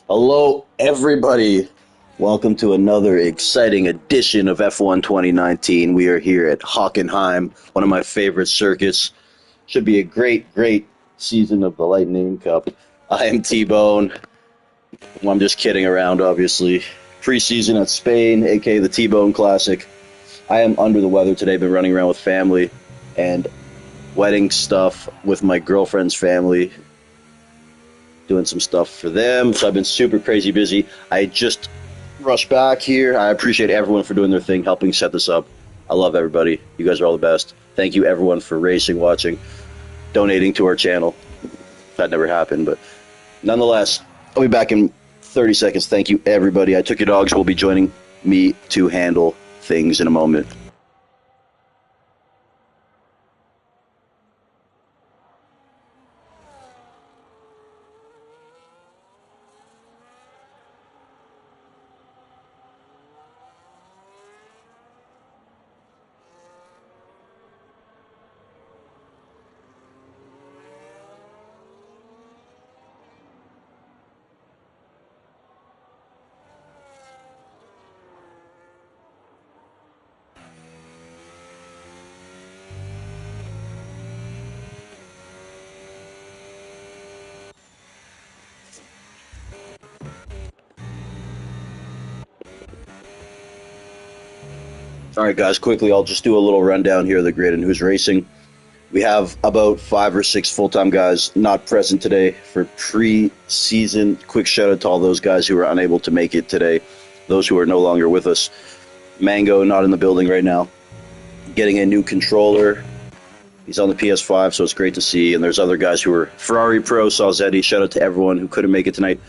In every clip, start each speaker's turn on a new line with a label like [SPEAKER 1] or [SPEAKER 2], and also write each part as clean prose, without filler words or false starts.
[SPEAKER 1] Hello, everybody. Welcome to another exciting edition of F1 2019. We are here at Hockenheim, one of my favorite circuits. Should be a great season of the Lightning Cup. I am Tbone. Well, I'm just kidding around, obviously. Preseason at Spain, aka the Tbone Classic. I am under the weather today, been running around with family and wedding stuff with my girlfriend's family, doing some stuff for them. So I've been super crazy busy. I just rushed back here. I appreciate everyone for doing their thing, helping set this up. I love everybody. You guys are all the best. Thank you, everyone, for racing, watching, donating to our channel. That never happened, but nonetheless, I'll be back in 30 seconds. Thank you, everybody. I Took Your Dogs will be joining me to handle things in a moment. All right, guys, quickly, I'll just do a little rundown here of the grid and who's racing. We have about 5 or 6 full-time guys not present today for pre-season. Quick shout-out to all those guys who were unable to make it today, those who are no longer with us. Mango not in the building right now. Getting a new controller. He's on the PS5, so it's great to see. And there's other guys who are Ferrari Pro, Salzetti. Shout-out to everyone who couldn't make it tonight.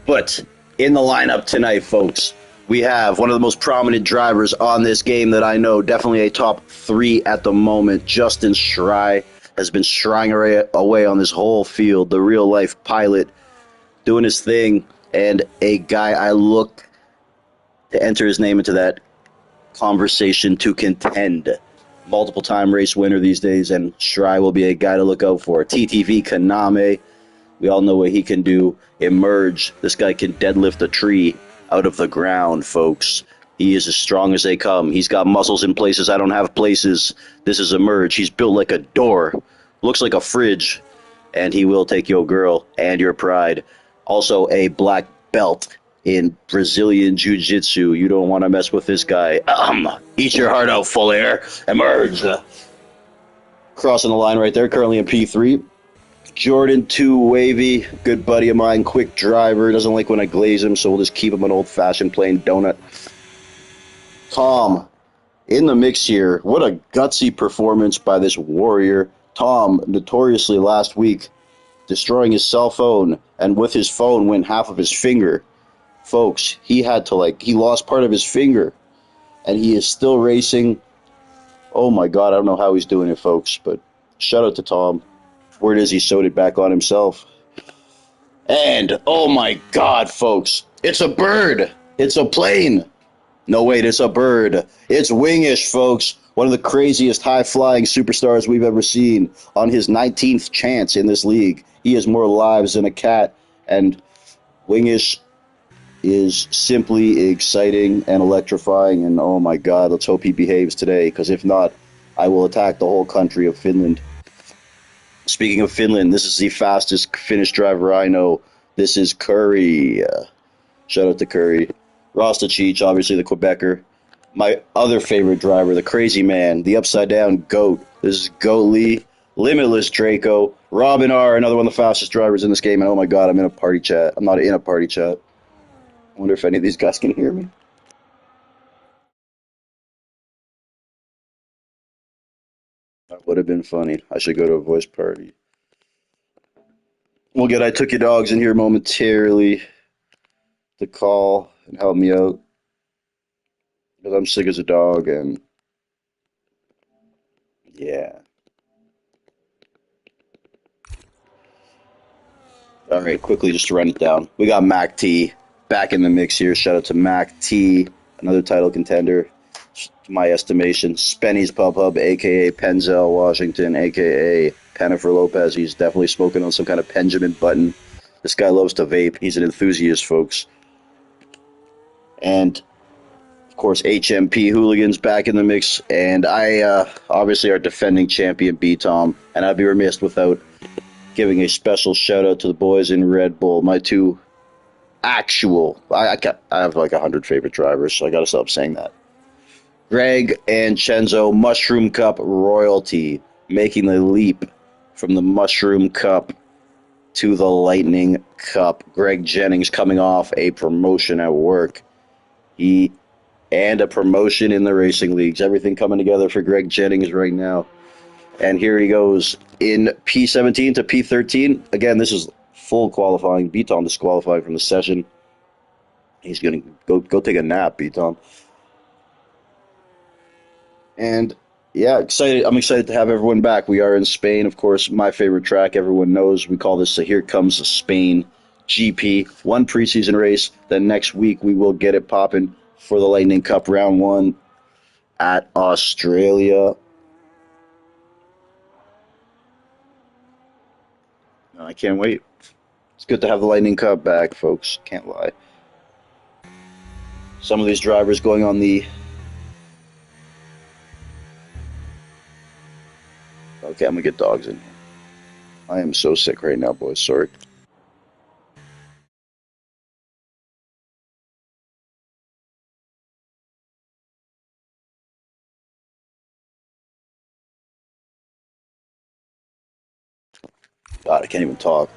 [SPEAKER 1] But in the lineup tonight, folks, we have one of the most prominent drivers on this game that I know, definitely a top 3 at the moment. Justin Schrei has been Schreiing away on this whole field, the real-life pilot, doing his thing, and a guy I look to enter his name into that conversation to contend. Multiple-time race winner these days, and Schrei will be a guy to look out for. TTV Kaname, we all know what he can do. Emerge, this guy can deadlift a tree out of the ground, folks. He is as strong as they come. He's got muscles in places I don't have places. This is Emerge. He's built like a door. Looks like a fridge. And he will take your girl and your pride. Also a black belt in Brazilian Jiu-Jitsu. You don't want to mess with this guy. Eat your heart out, full air. Emerge. Crossing the line right there, currently in P3. Jordan 2 Wavy, good buddy of mine, quick driver, doesn't like when I glaze him, so we'll just keep him an old-fashioned plain donut. Tom, in the mix here, what a gutsy performance by this warrior. Tom, notoriously last week, destroying his cell phone, and with his phone went half of his finger. Folks, he lost part of his finger, and he is still racing. Oh my God, I don't know how he's doing it, folks, but shout out to Tom. Word is he sewed it back on himself. And, oh my God, folks, it's a bird. It's a plane. No, wait, it's a bird. It's Wingish, folks. One of the craziest high-flying superstars we've ever seen on his 19th chance in this league. He has more lives than a cat, and Wingish is simply exciting and electrifying, and oh my God, let's hope he behaves today, because if not, I will attack the whole country of Finland. Speaking of Finland, this is the fastest Finnish driver I know. This is Curry. Shout out to Curry. Rostachich, obviously the Quebecer. My other favorite driver, the crazy man, the upside-down GOAT. This is Goat Lee. Limitless Draco. Robin R., another one of the fastest drivers in this game. And oh my God, I'm in a party chat. I'm not in a party chat. I wonder if any of these guys can hear me. That would have been funny. I should go to a voice party. We'll get I Took Your Dogs in here momentarily to call and help me out. Because I'm sick as a dog, and yeah. All right, quickly just to run it down. We got Mac T back in the mix here. Shout out to Mac T, another title contender. To my estimation, Spenny's Pub Hub, a.k.a. Penzel Washington, a.k.a. Pennifer Lopez. He's definitely smoking on some kind of Benjamin Button. This guy loves to vape. He's an enthusiast, folks. And of course, HMP Hooligans back in the mix, and I obviously our defending champion B-Tom, and I'd be remiss without giving a special shout out to the boys in Red Bull, my two actual. I have like 100 favorite drivers, so I gotta stop saying that. Greg and Chenzo, Mushroom Cup royalty, making the leap from the Mushroom Cup to the Lightning Cup. Greg Jennings coming off a promotion at work. And a promotion in the racing leagues. Everything coming together for Greg Jennings right now. And here he goes in P17 to P13. Again, this is full qualifying. B-Tom disqualified from the session. He's going to go take a nap, B-Tom. And yeah, excited. I'm excited to have everyone back. We are in Spain, of course, my favorite track. Everyone knows we call this the Here Comes the Spain GP. One preseason race. Then next week we will get it popping for the Lightning Cup round 1 at Australia. I can't wait. It's good to have the Lightning Cup back, folks. Can't lie. Some of these drivers going on the... Okay, I'm going to get dogs in here. I am so sick right now, boys. Sorry. God, I can't even talk.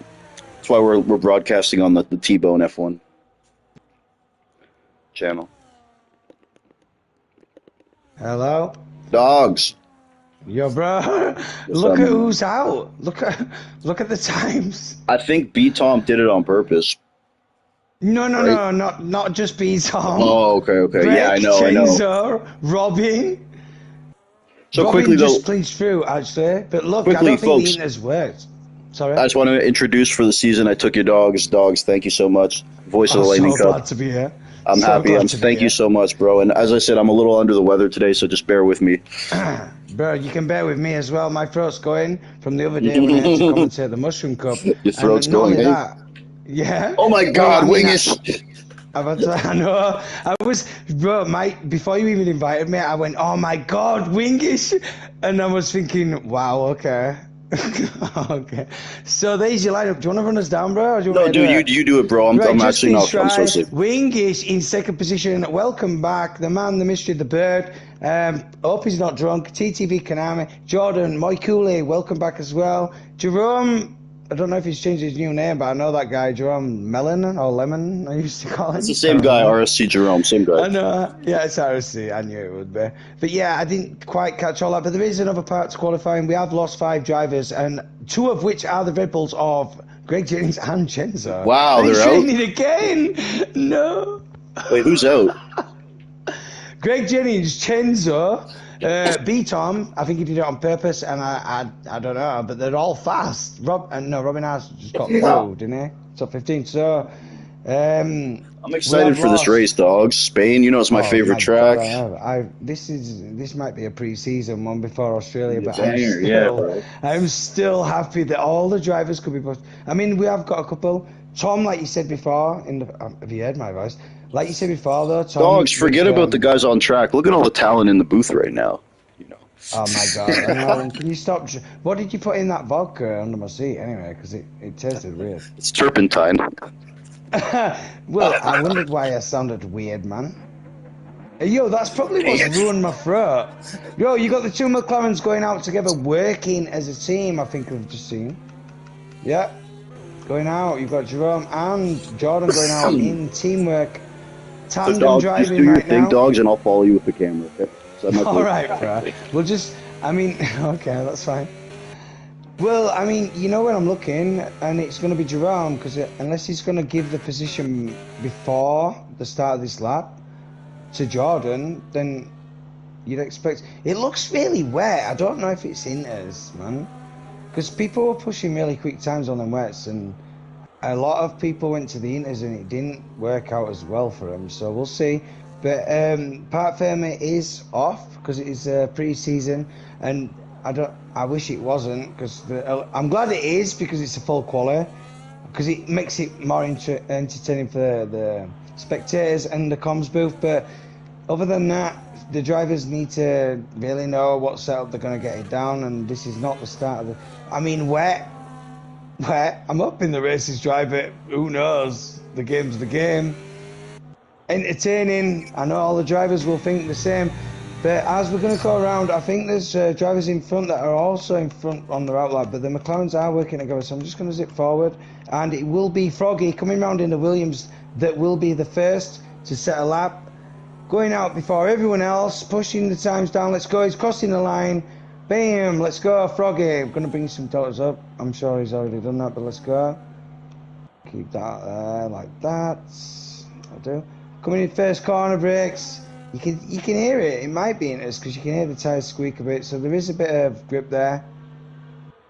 [SPEAKER 1] That's why we're broadcasting on the Tbone F1 channel.
[SPEAKER 2] Hello?
[SPEAKER 1] Dogs!
[SPEAKER 2] Yo, bro. Look at who's out. Look at the times.
[SPEAKER 1] I think B-Tom did it on purpose.
[SPEAKER 2] No,
[SPEAKER 1] right?
[SPEAKER 2] not just B-Tom.
[SPEAKER 1] Oh, okay.
[SPEAKER 2] Greg,
[SPEAKER 1] Yeah, I know.
[SPEAKER 2] Chenzo, Robin.
[SPEAKER 1] So
[SPEAKER 2] Robin
[SPEAKER 1] quickly,
[SPEAKER 2] just
[SPEAKER 1] though,
[SPEAKER 2] pleased through, actually. But look,
[SPEAKER 1] quickly,
[SPEAKER 2] I don't think
[SPEAKER 1] folks,
[SPEAKER 2] the has worked. Sorry?
[SPEAKER 1] I just want to introduce for the season. I took your dogs. Dogs, thank you so much. Voice of the Lightning
[SPEAKER 2] so
[SPEAKER 1] Cup.
[SPEAKER 2] glad to be here.
[SPEAKER 1] I'm
[SPEAKER 2] so
[SPEAKER 1] happy. Thank you so much, bro. And as I said, I'm a little under the weather today, so just bear with me.
[SPEAKER 2] Bro, you can bear with me as well. My throat's going from the other day when I had to commentate the Mushroom Cup.
[SPEAKER 1] Your throat's
[SPEAKER 2] and not
[SPEAKER 1] going,
[SPEAKER 2] only
[SPEAKER 1] eh?
[SPEAKER 2] that, yeah.
[SPEAKER 1] Oh my God, Wingish!
[SPEAKER 2] I know. I was, bro, Mike, before you even invited me, I went, oh my God, Wingish. And I was thinking, wow, okay. Okay. So there's your lineup. Do you want to run us down, bro? Or do you want
[SPEAKER 1] No,
[SPEAKER 2] me to
[SPEAKER 1] dude,
[SPEAKER 2] do it?
[SPEAKER 1] you do it, bro. I'm actually not. I'm so sick.
[SPEAKER 2] Wingish in second position. Welcome back. The man, the mystery, the bird. Hope he's not drunk. TTV Konami. Jordan, Moikule, welcome back as well. Jerome, I don't know if he's changed his new name, but I know that guy, Jerome Melon or Lemon, I used to call him.
[SPEAKER 1] It's the same guy, RSC Jerome, same guy.
[SPEAKER 2] I know, yeah, it's RSC, I knew it would be. But yeah, I didn't quite catch all that, but there is another part to qualifying. We have lost 5 drivers, and 2 of which are the Red Bulls of Greg Jennings and Chenzo.
[SPEAKER 1] Wow, they're
[SPEAKER 2] training again! No!
[SPEAKER 1] Wait, who's out?
[SPEAKER 2] Greg Jennings, Chenzo, B-Tom, I think he did it on purpose, and I don't know, but they're all fast. Robin House just got through, didn't he? Top 15. So,
[SPEAKER 1] I'm excited for this race, dogs. Spain, you know, it's my favorite track.
[SPEAKER 2] God, this might be a pre-season one before Australia, but I'm still happy that all the drivers could be pushed. I mean, we have got a couple. Tom, like you said before, have you heard my voice? Like you said before, though, Tom.
[SPEAKER 1] Dogs, forget about the guys on track. Look at all the talent in the booth right now. You know.
[SPEAKER 2] Oh my God! I know. Can you stop? What did you put in that vodka under my seat anyway? Because it tasted weird.
[SPEAKER 1] It's turpentine.
[SPEAKER 2] Well, I wondered why I sounded weird, man. Yo, that's probably what's ruined my throat. Yo, you got the 2 McLarens going out together, working as a team. I think I've just seen. Yeah, going out. You've got Jerome and Jordan going out in teamwork. Tandem
[SPEAKER 1] dogs,
[SPEAKER 2] driving
[SPEAKER 1] just do your
[SPEAKER 2] right
[SPEAKER 1] thing,
[SPEAKER 2] now.
[SPEAKER 1] Dogs, and I'll follow you with the camera. Okay?
[SPEAKER 2] All right, bro. We'll just, I mean, okay, that's fine. Well, I mean, you know when I'm looking, and it's going to be Jerome, because unless he's going to give the position before the start of this lap to Jordan, then you'd expect... It looks really wet. I don't know if it's inters, man. Because people were pushing really quick times on them wets, and a lot of people went to the inters, and it didn't work out as well for them. So we'll see. But Parc Ferme is off, because it is pre-season, and I wish it wasn't, because I'm glad it is, because it's a full quali. because it makes it more entertaining for the spectators and the comms booth. But other than that, the drivers need to really know what setup they're going to get it down, and this is not the start of the... I mean, wet. I'm up in the races drive it. Who knows? The game's the game. Entertaining. I know all the drivers will think the same. But as we're going to go around, I think there's drivers in front that are also in front on the outlap, but the McLarens are working together, so I'm just going to zip forward. And it will be Froggy coming round in the Williams that will be the first to set a lap. Going out before everyone else, pushing the times down. Let's go. He's crossing the line. Bam. Let's go, Froggy. I'm going to bring some totals up. I'm sure he's already done that, but let's go. Keep that there like that. I'll do. Coming in first corner brakes. You can hear it. It might be in us because you can hear the tyres squeak a bit. So there is a bit of grip there.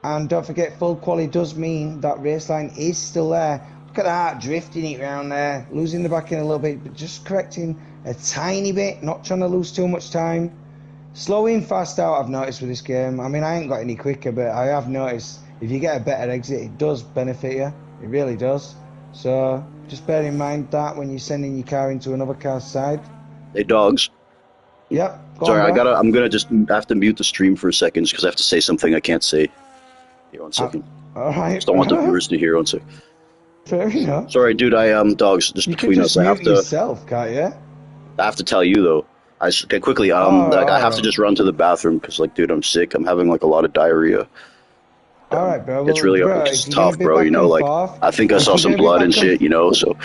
[SPEAKER 2] And don't forget, full quali does mean that race line is still there. Look at that, drifting it around there, losing the back end a little bit, but just correcting a tiny bit, not trying to lose too much time. Slowing fast out, I've noticed with this game. I mean, I ain't got any quicker, but I have noticed if you get a better exit, it does benefit you. It really does. So just bear in mind that when you're sending your car into another car's side.
[SPEAKER 1] Hey, dogs.
[SPEAKER 2] Yep.
[SPEAKER 1] Sorry, I'm gonna just have to mute the stream for a second because I have to say something I can't say. Here, 1 second.
[SPEAKER 2] All right.
[SPEAKER 1] Just don't want the viewers to hear. 1 second.
[SPEAKER 2] Fair enough.
[SPEAKER 1] Sorry, dude. Dogs. Just
[SPEAKER 2] you
[SPEAKER 1] between us, I have to.
[SPEAKER 2] Yourself, can't you?
[SPEAKER 1] I have to tell you though. Okay, quickly. I have to just run to the bathroom because, like, dude, I'm sick. I'm having like a lot of diarrhea.
[SPEAKER 2] All right, bro.
[SPEAKER 1] It's really it's tough, bro. You know, like I think I saw some blood and shit. You know, so.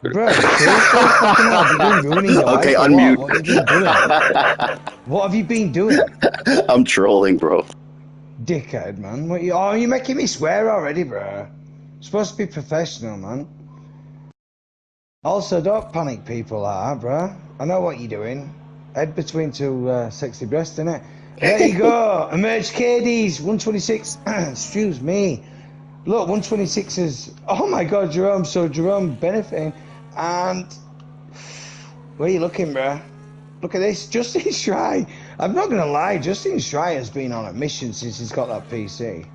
[SPEAKER 2] Bro, seriously, fucking hell, have you been ruining your life?
[SPEAKER 1] Okay, unmute.
[SPEAKER 2] What have you been doing?
[SPEAKER 1] I'm trolling, bro.
[SPEAKER 2] Dickhead, man. You're making me swear already, bro. You're supposed to be professional, man. Also, don't panic people bro. I know what you're doing. Head between two sexy breasts, innit? There you go. Emerged KDs, 126. Excuse me. Look, 126 is... Oh my God, Jerome. So Jerome benefiting. And... Where are you looking, bro? Look at this. Justin Schrei. I'm not going to lie. Justin Schrei has been on a mission since he's got that PC.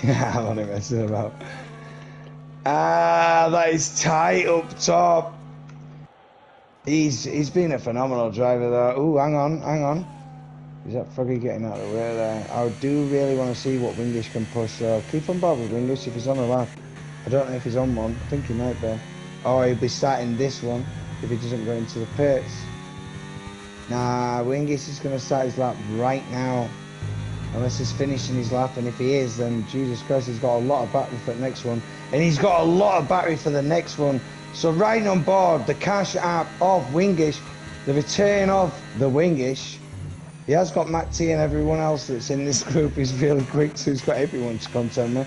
[SPEAKER 2] I'm only messing about. That is tight up top. He's been a phenomenal driver, though. Ooh, hang on. Is that Froggy getting out of the way there? I do really want to see what Wingish can push, though. Keep on board with Wingish if he's on the lap. I don't know if he's on one. I think he might be. Or he'll be starting this one if he doesn't go into the pits. Nah, Wingish is going to start his lap right now. Unless he's finishing his lap. And if he is, then Jesus Christ, he's got a lot of battery for the next one. And he's got a lot of battery for the next one. So right on board, the cash app of Wingish, the return of the Wingish. He has got Matt T and everyone else that's in this group is really quick, so he's got everyone to contend me.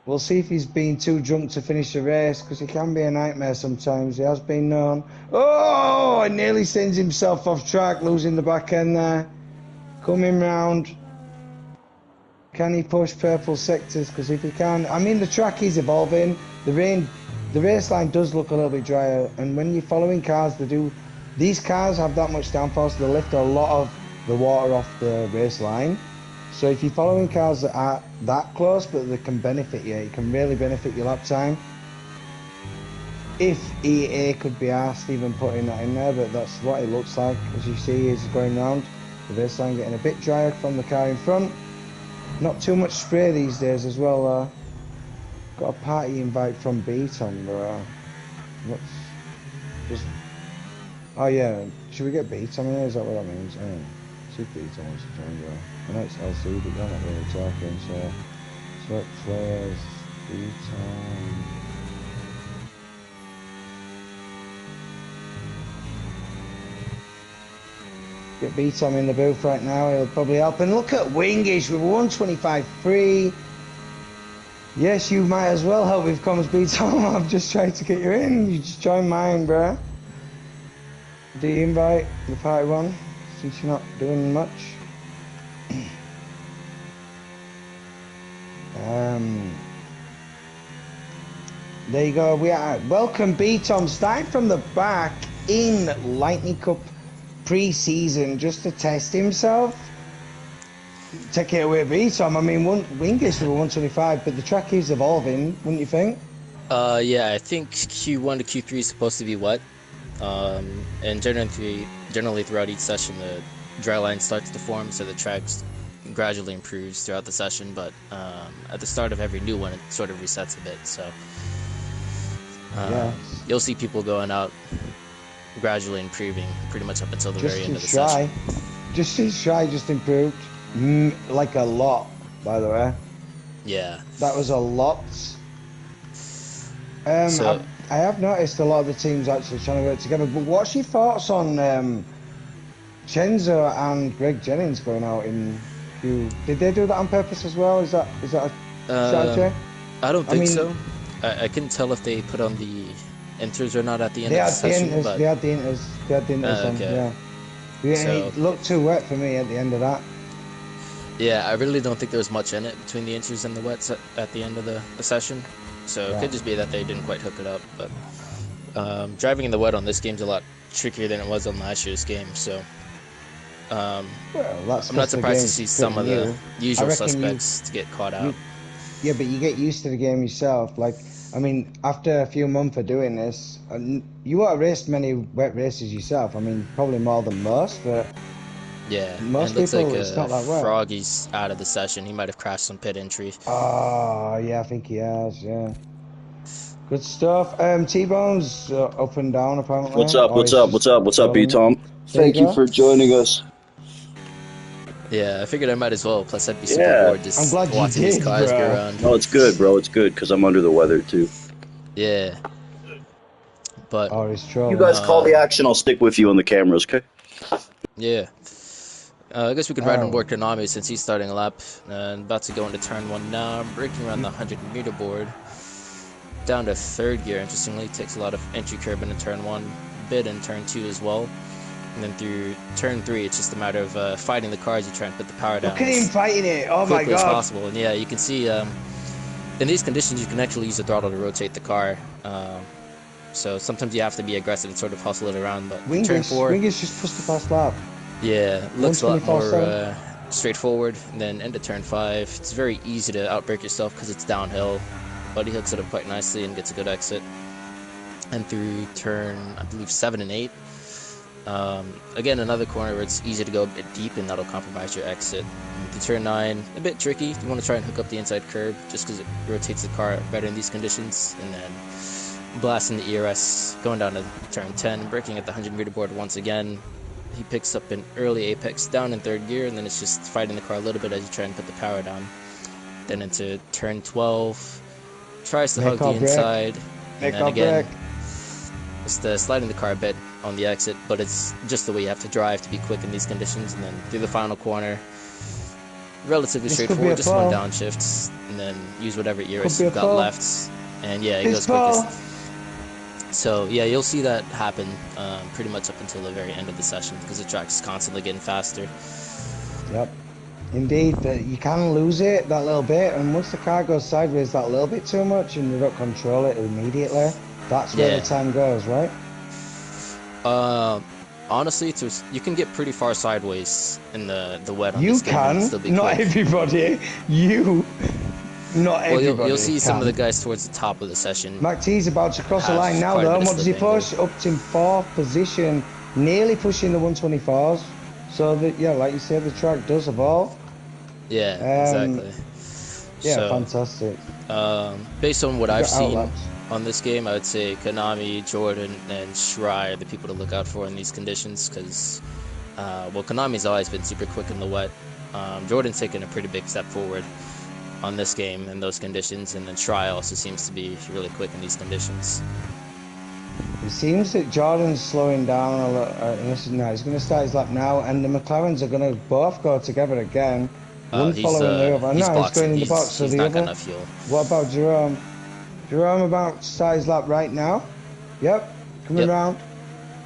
[SPEAKER 2] We'll see if he's been too drunk to finish the race, because he can be a nightmare sometimes. He has been known. Oh, it nearly sends himself off track, losing the back end there. Coming round. Can he push purple sectors? Because if he can, I mean, the track is evolving. The race line does look a little bit drier, and when you're following cars, these cars have that much downforce, they lift a lot of the water off the race line. So if you're following cars that are that close, but they can benefit you, it can really benefit your lap time. If EA could be asked even putting that in there, but that's what it looks like. As you see, he's going round. The race line getting a bit drier from the car in front. Not too much spray these days as well. Got a party invite from Beaton, bro. Oh yeah, should we get Beaton in here? Is that what that means? See if Beaton wants to join, bro. I know it's LC, but they're not really talking, so... Select players, Beaton... Get Beaton in the booth right now, he'll probably help. And look at Wingish with 125 free. Yes, you might as well help with comms, Beaton. I've just tried to get you in. You just join mine, bruh. Do you invite the party one, since you're not doing much? There you go. We are welcome Beaton, starting from the back in Lightning Cup pre-season, just to test himself. take it away, Tom. I mean, Wingus were 125, but the track is evolving, wouldn't you think?
[SPEAKER 3] Yeah, I think Q1 to Q3 is supposed to be wet. And generally throughout each session, the dry line starts to form, so the track gradually improves throughout the session. But at the start of every new one, it sort of resets a bit. So
[SPEAKER 2] Yeah.
[SPEAKER 3] you'll see people going out gradually improving pretty much up until the very end of the session.
[SPEAKER 2] Just improved like a lot, by the way.
[SPEAKER 3] Yeah.
[SPEAKER 2] That was a lot.
[SPEAKER 3] So
[SPEAKER 2] I have noticed a lot of the teams actually trying to work together. But what's your thoughts on Chenzo and Greg Jennings going out in Q? Did they do that on purpose as well? Is that a strategy?
[SPEAKER 3] I don't think so. I couldn't tell if they put on the inters or not at the end
[SPEAKER 2] of
[SPEAKER 3] the session.
[SPEAKER 2] They had the inters on,
[SPEAKER 3] okay.
[SPEAKER 2] Yeah,
[SPEAKER 3] so,
[SPEAKER 2] it looked too wet for me at the end of that.
[SPEAKER 3] Yeah, I really don't think there was much in it between the inters and the wets at the end of the session. So it could just be that they didn't quite hook it up. But driving in the wet on this game's a lot trickier than it was on last year's game. So I'm not surprised to see some of the usual suspects to get caught out.
[SPEAKER 2] Yeah, but you get used to the game yourself. Like, I mean, after a few months of doing this, you won't have raced many wet races yourself. I mean, probably more than most, but
[SPEAKER 3] yeah,
[SPEAKER 2] most
[SPEAKER 3] it looks
[SPEAKER 2] people,
[SPEAKER 3] like
[SPEAKER 2] it's not that wet.
[SPEAKER 3] Froggy's out of the session. He might have crashed some pit entry.
[SPEAKER 2] Oh, yeah, I think he has, yeah. Good stuff. T-Bone's up and down, apparently.
[SPEAKER 1] What's up, B-Tom? Thank you for joining us.
[SPEAKER 3] Yeah, I figured I might as well. Plus, I'd be super bored just watching these cars go around.
[SPEAKER 1] No, it's good, bro. It's good, because I'm under the weather, too.
[SPEAKER 3] Yeah. But
[SPEAKER 1] you guys call the action, I'll stick with you on the cameras, okay?
[SPEAKER 3] Yeah. I guess we can ride on board Konami since he's starting a lap. And about to go into turn 1 now. I'm braking around the 100-meter board. Down to third gear, interestingly. Takes a lot of entry curb into turn 1. A bit in turn 2 as well. And then through turn 3, it's just a matter of fighting the car as you try and put the power down.
[SPEAKER 2] Look at him fighting it! Oh my god!
[SPEAKER 3] As possible. And yeah, you can see in these conditions you can actually use the throttle to rotate the car. So sometimes you have to be aggressive and sort of hustle it around. But turn 4,
[SPEAKER 2] Wingus just pushed the fast lap.
[SPEAKER 3] Yeah, looks a lot more straightforward. And then into turn 5, it's very easy to outbrake yourself because it's downhill. But he hooks it up quite nicely and gets a good exit. And through turn, I believe 7 and 8. Again, another corner where it's easy to go a bit deep and that'll compromise your exit. And turn 9, a bit tricky. You want to try and hook up the inside curb just because it rotates the car better in these conditions. And then blasting the ERS, going down to turn 10, braking at the 100-meter board once again. He picks up an early apex down in third gear, and then it's just fighting the car a little bit as you try and put the power down. Then into turn 12, tries to hug the inside, and then again, just sliding the car a bit on the exit, but it's just the way you have to drive to be quick in these conditions. And then through the final corner, relatively straightforward, just one downshift, and then use whatever ERS you've got left. And yeah, he goes quickest. So yeah, you'll see that happen pretty much up until the very end of the session because the track's constantly getting faster.
[SPEAKER 2] Yep, indeed. You can lose it that little bit, and once the car goes sideways that little bit too much and you don't control it immediately, that's where the time goes, right?
[SPEAKER 3] Honestly, you can get pretty far sideways in the wet on
[SPEAKER 2] you
[SPEAKER 3] this game.
[SPEAKER 2] Can,
[SPEAKER 3] still be
[SPEAKER 2] not
[SPEAKER 3] quick.
[SPEAKER 2] Everybody. Not everybody.
[SPEAKER 3] You'll see some of the guys towards the top of the session.
[SPEAKER 2] Mac T's about to cross the line now, though. What does he push? Up to 4th position, nearly pushing the 124s. So that, yeah, like you said, the track does evolve.
[SPEAKER 3] Yeah, exactly.
[SPEAKER 2] Yeah, so, fantastic.
[SPEAKER 3] Based on what I've seen on this game, I would say Konami, Jordan, and Shry are the people to look out for in these conditions because, well, Konami's always been super quick in the wet. Jordan's taken a pretty big step forward on this game in those conditions, and then Shry also seems to be really quick in these conditions.
[SPEAKER 2] It seems that Jordan's slowing down a little. No, he's going to start his lap now, and the McLarens are going to both go together again. One following the other. No, he's going in the box. So the other. What about Jerome? Jerome about to start his lap right now. Yep, coming around.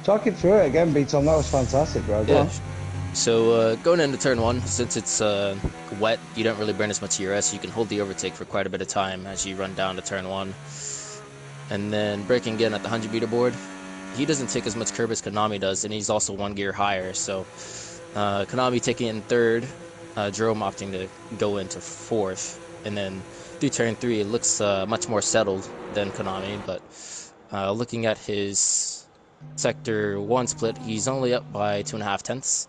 [SPEAKER 2] Talking through it again, B-Tom. That was fantastic, bro. Go on.
[SPEAKER 3] So going into turn 1, since it's wet, you don't really burn as much ERS, so you can hold the overtake for quite a bit of time as you run down to turn 1. And then braking again at the 100-meter board, he doesn't take as much curb as Konami does, and he's also 1 gear higher. So Konami taking in third, Jerome opting to go into 4th, and then through turn 3 it looks much more settled than Konami, but looking at his sector 1 split, he's only up by 2.5 tenths,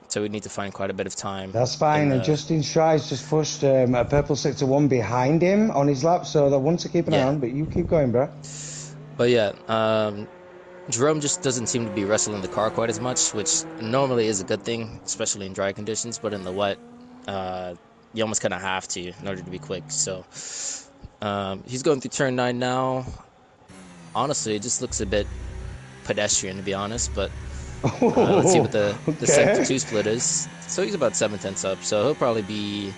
[SPEAKER 3] so we need to find quite a bit of time.
[SPEAKER 2] That's fine, and Justin Stride's just pushed a purple sector 1 behind him on his lap, so that one to keep an eye on, but you keep going, bro.
[SPEAKER 3] But yeah, Jerome just doesn't seem to be wrestling the car quite as much, which normally is a good thing, especially in dry conditions, but in the wet, you almost kind of have to in order to be quick. So he's going through turn 9 now. Honestly, it just looks a bit pedestrian, to be honest, but let's see what the sector 2 split is. So he's about 7 tenths up, so he'll probably be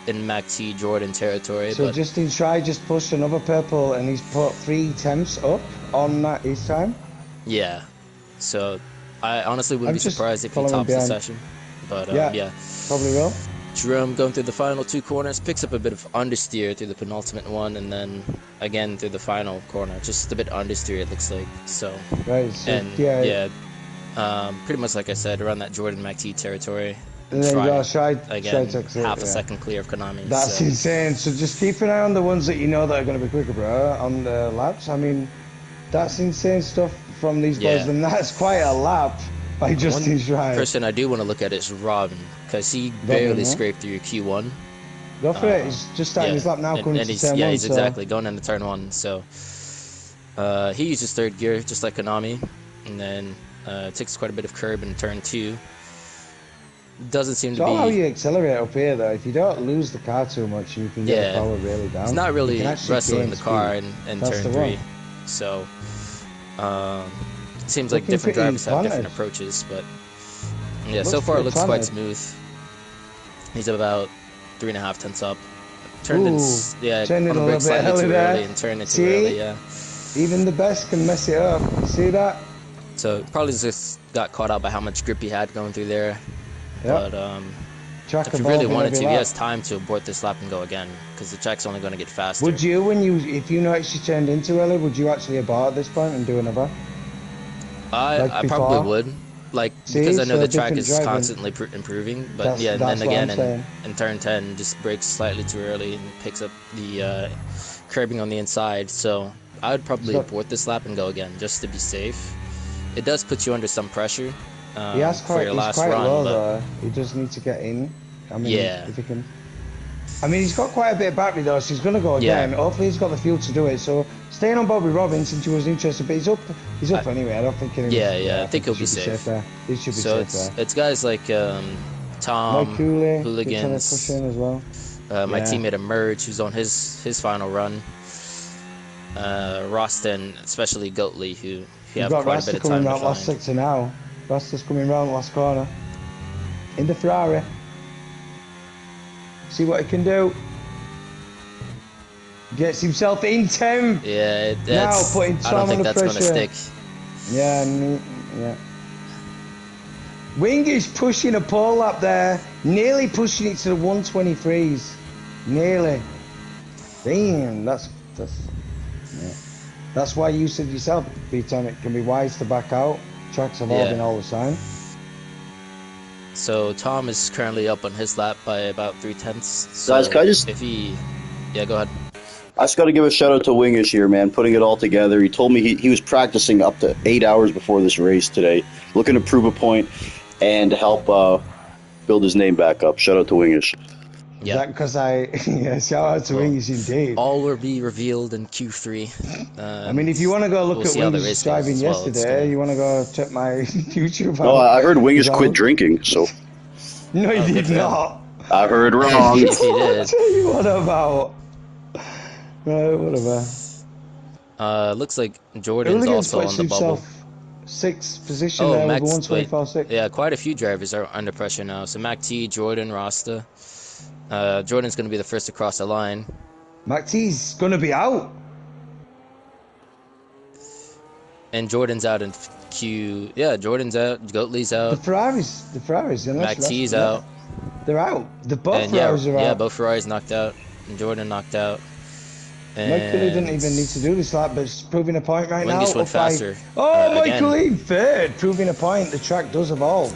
[SPEAKER 3] in Mac T Jordan territory.
[SPEAKER 2] So
[SPEAKER 3] but
[SPEAKER 2] Justin Stride just pushed another purple, and he's put 3 tenths up on his time.
[SPEAKER 3] Yeah, so I honestly wouldn't be surprised if he tops the session. But yeah,
[SPEAKER 2] probably will.
[SPEAKER 3] Jerome going through the final 2 corners, picks up a bit of understeer through the penultimate one, and then again through the final corner, just a bit understeer it looks like. So,
[SPEAKER 2] right, so
[SPEAKER 3] and pretty much like I said, around that Jordan McT territory.
[SPEAKER 2] And then you got Stride
[SPEAKER 3] half a second clear of Konami.
[SPEAKER 2] That's insane. So just keep an eye on the ones that you know that are going to be quicker, bro, on the laps. I mean, that's insane stuff from these boys, and that's quite a lap by Justin Stride.
[SPEAKER 3] Person I do want to look at is Robin, because he barely scraped through Q1.
[SPEAKER 2] Go for it. He's just starting his lap now, coming to turn 1.
[SPEAKER 3] Yeah, he's exactly going into turn 1. So he uses 3rd gear, just like Konami, and then takes quite a bit of curb in turn 2. Doesn't seem to be...
[SPEAKER 2] how you accelerate up here, though. If you don't lose the car too much, you can get the power really down.
[SPEAKER 3] He's not really wrestling the car in turn 3. So, it seems like different drivers have different approaches, but yeah, so far it looks quite smooth. He's about 3.5 tenths up. Turned in, on the brake slightly too early and turned it too early,
[SPEAKER 2] Even the best can mess it up. See that?
[SPEAKER 3] So, probably just got caught out by how much grip he had going through there. But if he really wanted to, he has time to abort this lap and go again, because the track's only going to get faster.
[SPEAKER 2] Would you, if you noticed you turned in too early, would you actually abort at this point and do another?
[SPEAKER 3] I probably would, because I know the track is constantly improving. But and then again in turn 10, just brakes slightly too early and picks up the curbing on the inside. So I would probably abort this lap and go again, just to be safe. It does put you under some pressure.
[SPEAKER 2] He's quite low, though. He just needs to get in. I mean, if he can. I mean, he's got quite a bit of battery, though, so he's going to go again. Hopefully he's got the fuel to do it. So staying on Bobby Robbins, since he was interested, but he's up anyway. I don't think
[SPEAKER 3] I think he'll be safe.
[SPEAKER 2] He should be safe there.
[SPEAKER 3] It's guys like Tom, Hooligans,
[SPEAKER 2] push in as well.
[SPEAKER 3] My teammate Emerge, who's on his final run. Roston, especially Goatley, who have quite a bit of time to find.
[SPEAKER 2] Last sector now. Rasta's coming round last corner. In the Ferrari. See what he can do. Gets himself in 10th.
[SPEAKER 3] Yeah,
[SPEAKER 2] now putting Tom under pressure.
[SPEAKER 3] Going to stick.
[SPEAKER 2] Yeah. Wing is pushing a pole up there. Nearly pushing it to the 123s. Nearly. Damn, that's why you said yourself, B-Tom, it can be wise to back out. Track's evolving all the time.
[SPEAKER 3] So Tom is currently up on his lap by about 3 tenths. So
[SPEAKER 1] guys, can I just...
[SPEAKER 3] go ahead.
[SPEAKER 1] I just got to give a shout out to Wingish here, man, putting it all together. He told me he was practicing up to 8 hours before this race today, looking to prove a point and help build his name back up. Shout out to Wingish.
[SPEAKER 2] Yeah, is that because shout out to Wingish indeed.
[SPEAKER 3] All will be revealed in Q3.
[SPEAKER 2] I mean, if you want to go look at Wingish driving yesterday, you want to go check my YouTube.
[SPEAKER 1] No, I heard Wingish quit drinking, so.
[SPEAKER 2] No, he did not.
[SPEAKER 1] I heard wrong.
[SPEAKER 3] Yes, he did.
[SPEAKER 2] Tell you what about. Whatever.
[SPEAKER 3] Looks like Jordan's also on the bubble.
[SPEAKER 2] 6th position there with 124.6.
[SPEAKER 3] Yeah, quite a few drivers are under pressure now. So Mac T, Jordan, Rasta. Jordan's going to be the first to cross the line.
[SPEAKER 2] Mac T's going to be out.
[SPEAKER 3] And Jordan's out in Q. Yeah, Jordan's out. Goatley's out.
[SPEAKER 2] The Ferraris.
[SPEAKER 3] Mac T's out.
[SPEAKER 2] They're out. Both Ferraris are out.
[SPEAKER 3] Yeah, both Ferraris knocked out. And Jordan knocked out.
[SPEAKER 2] Michael didn't even need to do this lap, but it's proving a point right now.
[SPEAKER 3] Went faster.
[SPEAKER 2] Michael in 3rd, proving a point. The track does evolve.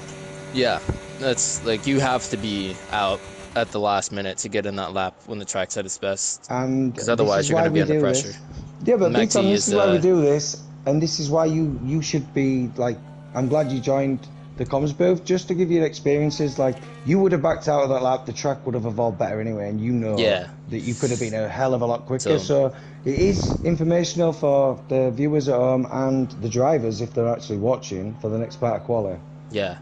[SPEAKER 3] Yeah, That's like you have to be out at the last minute to get in that lap when the track's at its best,
[SPEAKER 2] And
[SPEAKER 3] because
[SPEAKER 2] this
[SPEAKER 3] otherwise
[SPEAKER 2] is
[SPEAKER 3] you're going
[SPEAKER 2] why
[SPEAKER 3] to be
[SPEAKER 2] we
[SPEAKER 3] under
[SPEAKER 2] do
[SPEAKER 3] pressure.
[SPEAKER 2] this. Yeah, but Beaton, this is why we
[SPEAKER 3] is
[SPEAKER 2] do this, and this is why you should be like. I'm glad you joined the comms booth just to give you experiences. Like you would have backed out of that lap, the track would have evolved better anyway, and you know
[SPEAKER 3] yeah.
[SPEAKER 2] that you could have been a hell of a lot quicker.
[SPEAKER 3] So
[SPEAKER 2] So it is informational for the viewers at home and the drivers if they're actually watching for the next part of quali.
[SPEAKER 3] yeah,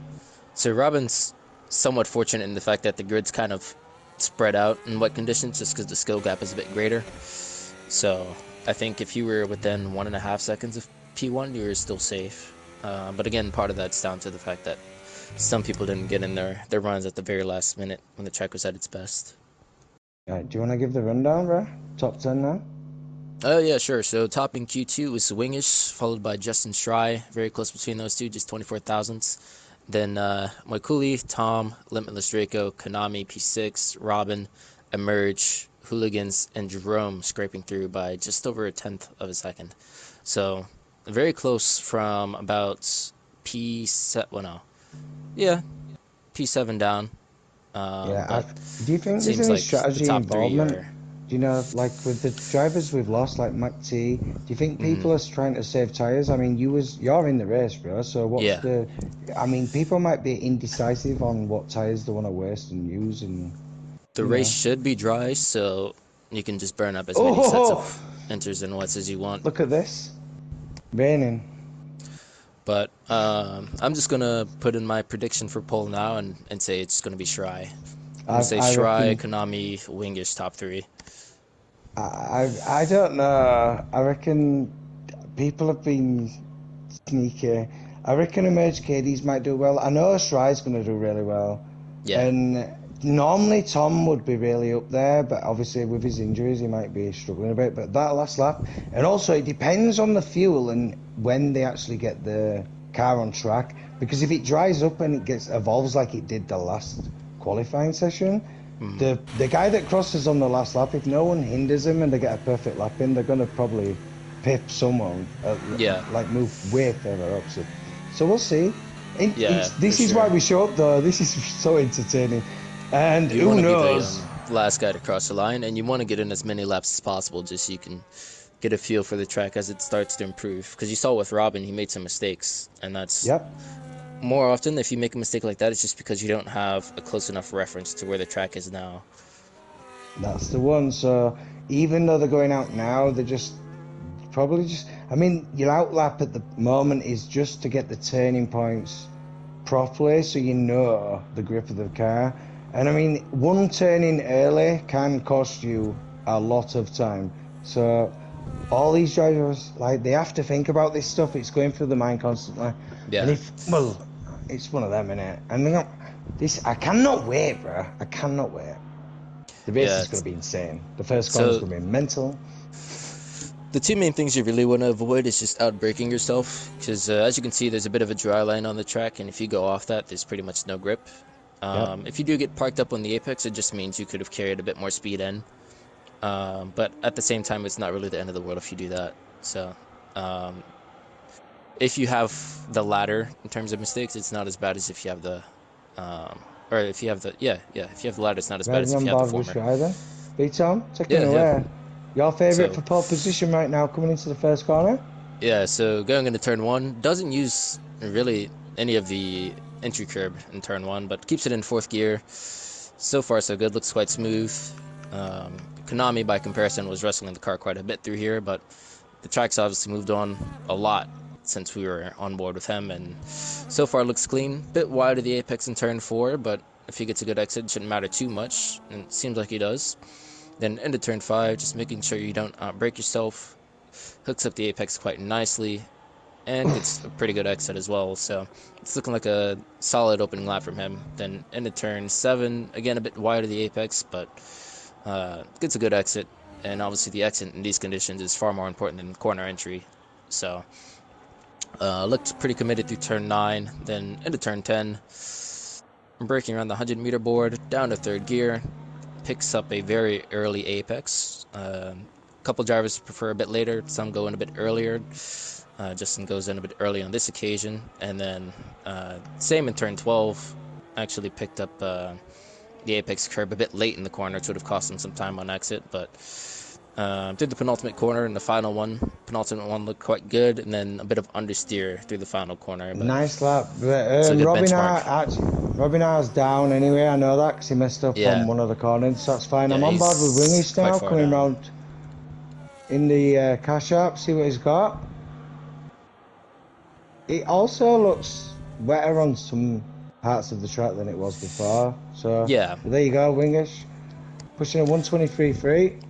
[SPEAKER 3] so Robin's somewhat fortunate in the fact that the grid's kind of spread out in wet conditions, just because the skill gap is a bit greater. So I think if you were within 1.5 seconds of P1, you were still safe. But again, part of that's down to the fact that some people didn't get in their runs at the very last minute when the track was at its best.
[SPEAKER 2] Right, do you want to give the rundown, bro? Top 10 now?
[SPEAKER 3] Oh, yeah, sure. So topping Q2 was Wingish, followed by Justin Stry. Very close between those two, just 24 thousandths. Then Moikuli, Tom, Limitless Draco, Konami, P6, Robin, Emerge, Hooligans, and Jerome scraping through by just over a tenth of a second. So very close from about P7, well, no. Yeah, P7 down.
[SPEAKER 2] Yeah,
[SPEAKER 3] But
[SPEAKER 2] do you think there's
[SPEAKER 3] seems
[SPEAKER 2] any
[SPEAKER 3] like the
[SPEAKER 2] strategy
[SPEAKER 3] top three
[SPEAKER 2] involvement?
[SPEAKER 3] are.
[SPEAKER 2] Do you know, like with the drivers we've lost, like Mac T, do you think people are trying to save tires? I mean, you're in the race, bro. So what's
[SPEAKER 3] Yeah.
[SPEAKER 2] the? I mean, people might be indecisive on what tires they want to waste and use, and
[SPEAKER 3] The
[SPEAKER 2] you
[SPEAKER 3] race
[SPEAKER 2] know.
[SPEAKER 3] should be dry, so you can just burn up as many sets of
[SPEAKER 2] Oh,
[SPEAKER 3] enters and wets as you want.
[SPEAKER 2] look at this, raining.
[SPEAKER 3] But I'm just gonna put in my prediction for pole now and say it's gonna be Shry. I'm gonna say
[SPEAKER 2] I
[SPEAKER 3] Shry,
[SPEAKER 2] reckon.
[SPEAKER 3] Konami, Wingish top three.
[SPEAKER 2] I don't know. I reckon people have been sneaky. I reckon Emerge KDs might do well. I know Shry's going to do really well.
[SPEAKER 3] Yeah,
[SPEAKER 2] And normally Tom would be really up there, but obviously with his injuries he might be struggling a bit. But that last lap, and also it depends on the fuel and when they actually get the car on track. Because if it dries up and it gets evolves like it did the last qualifying session, the guy that crosses on the last lap, if no one hinders him and they get a perfect lap in, they're going to probably pip someone,
[SPEAKER 3] yeah,
[SPEAKER 2] like move way further up. So we'll see.
[SPEAKER 3] yeah, for
[SPEAKER 2] This is why
[SPEAKER 3] sure.
[SPEAKER 2] we show up, though. This is so entertaining. And
[SPEAKER 3] You
[SPEAKER 2] who
[SPEAKER 3] want to be the
[SPEAKER 2] knows?
[SPEAKER 3] last guy to cross the line, and you want to get in as many laps as possible, just so you can get a feel for the track as it starts to improve. Because you saw with Robin, he made some mistakes, and that's
[SPEAKER 2] Yep,
[SPEAKER 3] more often if you make a mistake like that, it's just because you don't have a close enough reference to where the track is now.
[SPEAKER 2] that's the one. So even though they're going out now, they're just probably just. I mean, your outlap at the moment is just to get the turning points properly, so you know the grip of the car. And I mean, one turning early can cost you a lot of time. So all these drivers, like, they have to think about this stuff. It's going through the mind constantly. And
[SPEAKER 3] Yeah,
[SPEAKER 2] it's one of them, innit? And I cannot wait, bro. I cannot wait. The race
[SPEAKER 3] yeah.
[SPEAKER 2] is going to be insane. The first corner is
[SPEAKER 3] So
[SPEAKER 2] going to be mental.
[SPEAKER 3] the two main things you really want to avoid is just outbraking yourself, because as you can see, there's a bit of a dry line on the track, and if you go off that, there's pretty much no grip.
[SPEAKER 2] Yep.
[SPEAKER 3] If you do get parked up on the apex, it just means you could have carried a bit more speed in. But at the same time, it's not really the end of the world if you do that. So um, if you have the latter in terms of mistakes, it's not as bad as if you have the or if you have the if you have the latter, it's not as bad
[SPEAKER 2] Riding
[SPEAKER 3] as if
[SPEAKER 2] on
[SPEAKER 3] you have the
[SPEAKER 2] board with
[SPEAKER 3] former.
[SPEAKER 2] Shry then. B-Tom, take it
[SPEAKER 3] Yeah, yeah.
[SPEAKER 2] away. Your favourite
[SPEAKER 3] So
[SPEAKER 2] for pole position right now coming into the first corner?
[SPEAKER 3] yeah, so going into turn one doesn't use really any of the entry curb in turn one, but keeps it in fourth gear. So far, so good. Looks quite smooth. Konami, by comparison, was wrestling the car quite a bit through here, but the track's obviously moved on a lot since we were on board with him, and so far looks clean. Bit wide of the apex in turn four, but if he gets a good exit, it shouldn't matter too much, and it seems like he does. Then into turn five, just making sure you don't break yourself. Hooks up the apex quite nicely, and gets a pretty good exit as well. So it's looking like a solid opening lap from him. Then into turn seven, again a bit wide of the apex, but gets a good exit. And obviously the exit in these conditions is far more important than corner entry. So looked pretty committed through turn 9, then into turn 10. Braking around the 100-meter board, down to third gear. Picks up a very early apex. A couple drivers prefer a bit later, some go in a bit earlier. Justin goes in a bit early on this occasion. And then same in turn 12. actually picked up the apex curb a bit late in the corner, which would have cost him some time on exit, but did the penultimate corner and the final one. Penultimate one looked quite good, and then a bit of understeer through the final corner. But
[SPEAKER 2] nice lap.
[SPEAKER 3] it's a good benchmark.
[SPEAKER 2] Robin R's down anyway, I know that, because he messed up on one of the corners, so that's fine. I'm on board with Wingish now, coming round in the cash app, see what he's got. It also looks wetter on some parts of the track than it was before. So there you go, Wingish. Pushing a 123.3.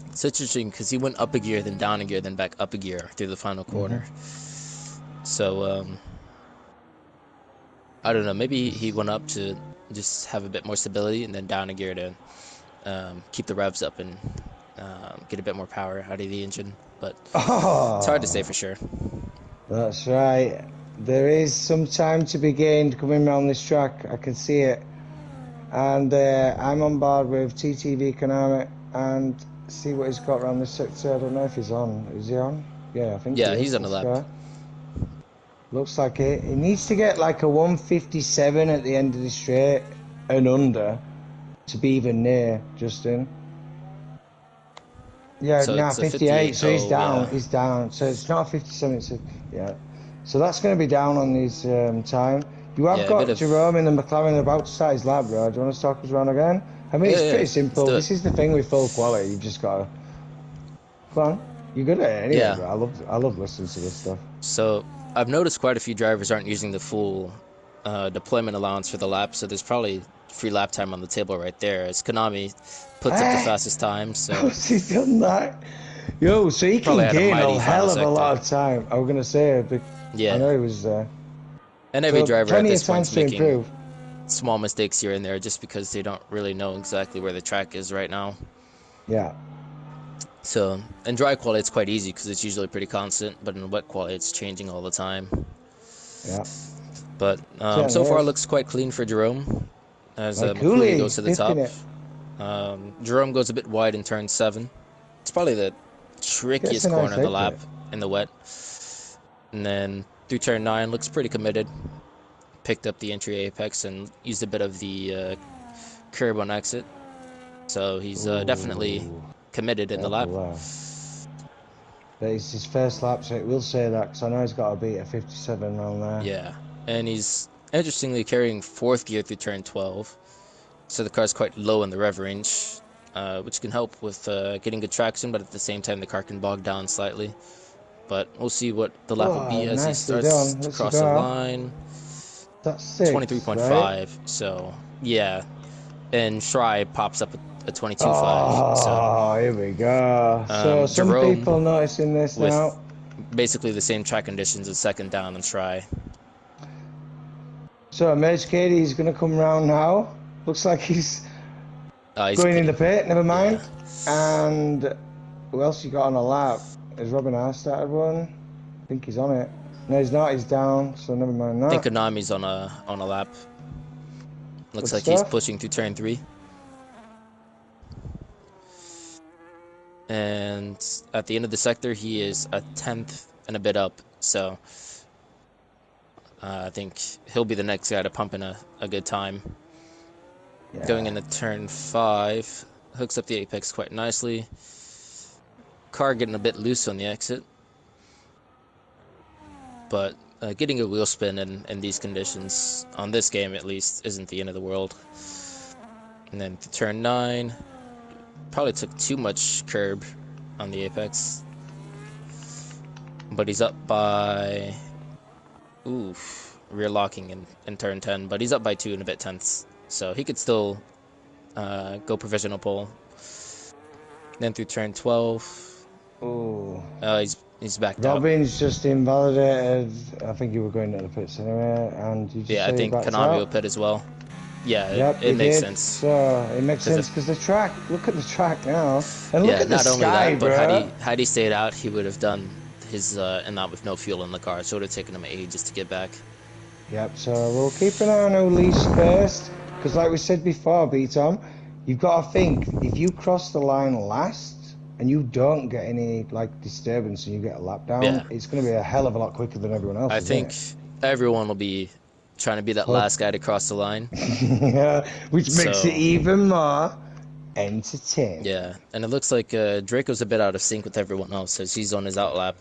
[SPEAKER 3] It's interesting because he went up a gear, then down a gear, then back up a gear through the final corner. So, I don't know, maybe he went up to just have a bit more stability and then down a gear to keep the revs up and get a bit more power out of the engine. But it's hard to say for sure.
[SPEAKER 2] That's right. There is some time to be gained coming around this track. I can see it. And I'm on board with TTV Konami and see what he's got around this sector. I don't know if he's on. Is he on? Yeah, I think
[SPEAKER 3] he's on the lap.
[SPEAKER 2] Looks like it. He needs to get like a 157 at the end of the straight and under to be even near, Justin. Yeah, so now 58, so he's down. Yeah. He's down. So it's not a 57, it's a, So that's going to be down on his time. You have got Jerome in the McLaren about to start his lap, bro. Do you want to talk us around again? I mean, it's pretty simple. This is the thing with full quality. You've just got to... Come on. You're good at it anyway, bro. I love listening to this stuff.
[SPEAKER 3] So I've noticed quite a few drivers aren't using the full deployment allowance for the lap, so there's probably free lap time on the table right there, as Konami puts up the fastest time. So
[SPEAKER 2] how's he done that? Yo, so he can gain a hell of a lot of time. I was going to say, but I know he was...
[SPEAKER 3] and every driver at this point is making small mistakes here and there just because they don't really know exactly where the track is right now.
[SPEAKER 2] Yeah.
[SPEAKER 3] So, in dry quality, it's quite easy because it's usually pretty constant, but in wet quality, it's changing all the time.
[SPEAKER 2] Yeah.
[SPEAKER 3] But so far, it looks quite clean for Jerome as Makuli goes to the top. Jerome goes a bit wide in turn 7. It's probably the trickiest corner of the lap in the wet. And then through turn 9, looks pretty committed. Picked up the entry apex and used a bit of the curb on exit. So he's definitely committed in the lap.
[SPEAKER 2] But it's his first lap, so it will say that, because I know he's got to beat a 57 around there.
[SPEAKER 3] Yeah, and he's interestingly carrying 4th gear through turn 12. So the car's quite low in the rev range, which can help with getting good traction, but at the same time the car can bog down slightly. But we'll see what the lap will be as he starts to cross the line.
[SPEAKER 2] That's
[SPEAKER 3] 23.5, right? So yeah, and Shry pops up a 22.5.
[SPEAKER 2] So here we go. So some
[SPEAKER 3] Jerome
[SPEAKER 2] people noticing this now.
[SPEAKER 3] Basically the same track conditions as second down and Shry.
[SPEAKER 2] So Merge Katie is going to come round now. Looks like he's going in the pit. Never mind. Yeah. And who else you got on a lap? Has Robin R started one? I think he's on it. No, he's not. He's down. So never mind that.
[SPEAKER 3] I think Konami's on a lap. Looks like he's pushing through turn 3. And at the end of the sector, he is a 10th and a bit up. So I think he'll be the next guy to pump in a good time. Yeah. Going into turn 5, hooks up the apex quite nicely. Car getting a bit loose on the exit. But getting a wheel spin in these conditions, on this game at least, isn't the end of the world. And then to turn 9, probably took too much curb on the apex. But he's up by... rear locking in turn 10, but he's up by 2 and a bit tenths. So he could still go provisional pole. Then through turn 12... he's backed out.
[SPEAKER 2] Robin's just invalidated. I think you were going to the pits anyway, and you just
[SPEAKER 3] I think Konami will pit as well. Yeah, it makes sense.
[SPEAKER 2] So it makes sense because the track. Look at the track now, and look at the sky, bro.
[SPEAKER 3] But had he stayed out, he would have done his and not with no fuel in the car. So it would have taken him ages to get back.
[SPEAKER 2] Yep. So we'll keep an eye on O'Leash first, because like we said before, B-Tom, you've got to think if you cross the line last. And you don't get any like disturbance and you get a lap down, it's going to be a hell of a lot quicker than everyone else.
[SPEAKER 3] I think everyone will be trying to be that last guy to cross the line.
[SPEAKER 2] Yeah, which makes it even more entertaining.
[SPEAKER 3] Yeah, and it looks like Draco's a bit out of sync with everyone else as he's on his outlap.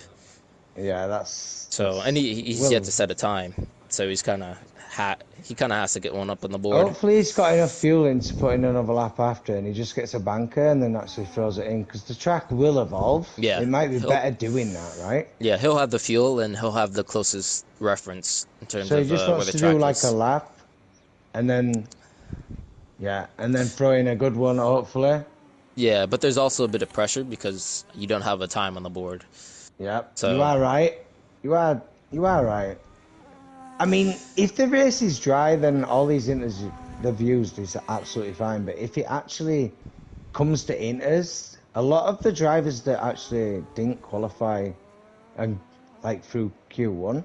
[SPEAKER 2] Yeah, that's
[SPEAKER 3] And he's yet to set a time, so he's kind of has to get one up on the board.
[SPEAKER 2] Hopefully he's got enough fuel in to put in another lap after, and he just gets a banker and then actually throws it in, because the track will evolve.
[SPEAKER 3] Yeah,
[SPEAKER 2] it might be better doing that, right?
[SPEAKER 3] Yeah, he'll have the fuel and he'll have the closest reference in terms of
[SPEAKER 2] he just
[SPEAKER 3] where
[SPEAKER 2] wants
[SPEAKER 3] the
[SPEAKER 2] to
[SPEAKER 3] track
[SPEAKER 2] do like
[SPEAKER 3] is.
[SPEAKER 2] a lap, and then throw in a good one, hopefully.
[SPEAKER 3] Yeah, but there's also a bit of pressure because you don't have a time on the board.
[SPEAKER 2] Yep.
[SPEAKER 3] So
[SPEAKER 2] you are right. You are right. I mean, if the race is dry, then all these inters they've used is absolutely fine. But if it actually comes to inters, a lot of the drivers that actually didn't qualify and like through Q1,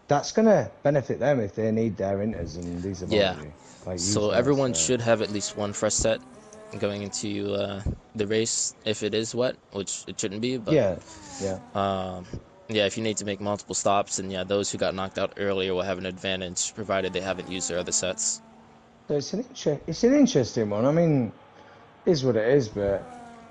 [SPEAKER 2] that's gonna benefit them if they need their inters, and these are already, like,
[SPEAKER 3] so everyone should have at least one fresh set going into the race if it is wet, which it shouldn't be. But if you need to make multiple stops, and those who got knocked out earlier will have an advantage, provided they haven't used their other sets.
[SPEAKER 2] So it's an interesting one. I mean, it is what it is, but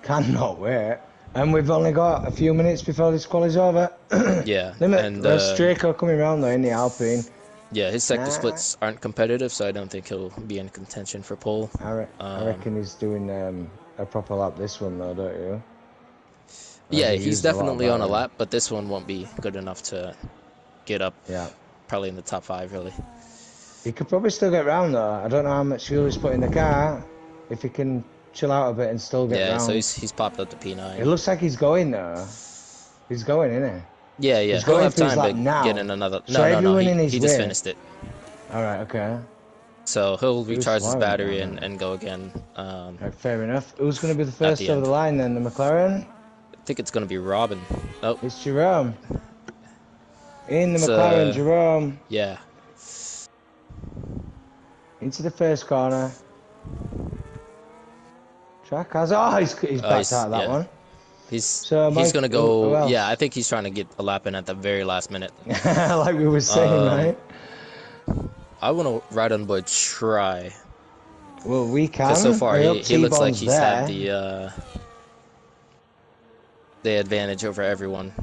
[SPEAKER 2] cannot wait. And we've only got a few minutes before this quali's over. There's Draco coming around though in the Alpine.
[SPEAKER 3] Yeah, his sector splits aren't competitive, so I don't think he'll be in contention for pole.
[SPEAKER 2] I reckon he's doing a proper lap this one though, don't you?
[SPEAKER 3] Yeah, he's definitely on a lap, but this one won't be good enough to get up.
[SPEAKER 2] Yeah.
[SPEAKER 3] Probably in the top 5, really.
[SPEAKER 2] He could probably still get round though. I don't know how much fuel he's put in the car. If he can chill out a bit and still get round.
[SPEAKER 3] Yeah, so he's popped up to P9.
[SPEAKER 2] It looks like he's going though. He's going, isn't he?
[SPEAKER 3] Yeah. He'll have time to get in another. No. He just finished it.
[SPEAKER 2] All right. Okay.
[SPEAKER 3] So he'll recharge his battery and go again.
[SPEAKER 2] Right, fair enough. Who's going to be the first over the line then? The McLaren?
[SPEAKER 3] I think it's going to be Robin. Oh.
[SPEAKER 2] It's Jerome. In the McLaren, Jerome.
[SPEAKER 3] Yeah.
[SPEAKER 2] Into the first corner. Track has. He's backed out of that one.
[SPEAKER 3] He's going to go. Yeah, I think he's trying to get a lap in at the very last minute.
[SPEAKER 2] Like we were saying, right?
[SPEAKER 3] I want to ride on board try.
[SPEAKER 2] Well, we can.
[SPEAKER 3] So far, he looks like he's had the advantage over everyone.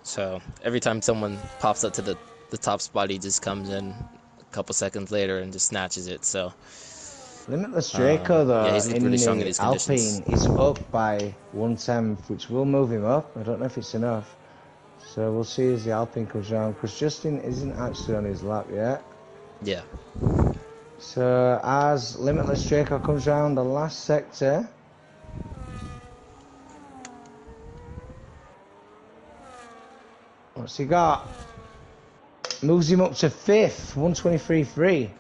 [SPEAKER 3] So every time someone pops up to the top spot, he just comes in a couple seconds later and just snatches it. So
[SPEAKER 2] Limitless Draco though,
[SPEAKER 3] he's
[SPEAKER 2] in
[SPEAKER 3] really strong
[SPEAKER 2] the
[SPEAKER 3] in these
[SPEAKER 2] Alpine, is up by 1/10, which will move him up. I don't know if it's enough. So we'll see as the Alpine comes around, because Justin isn't actually on his lap yet.
[SPEAKER 3] Yeah.
[SPEAKER 2] So as Limitless Draco comes around the last sector, what's he got? Moves him up to 5th, 123.3.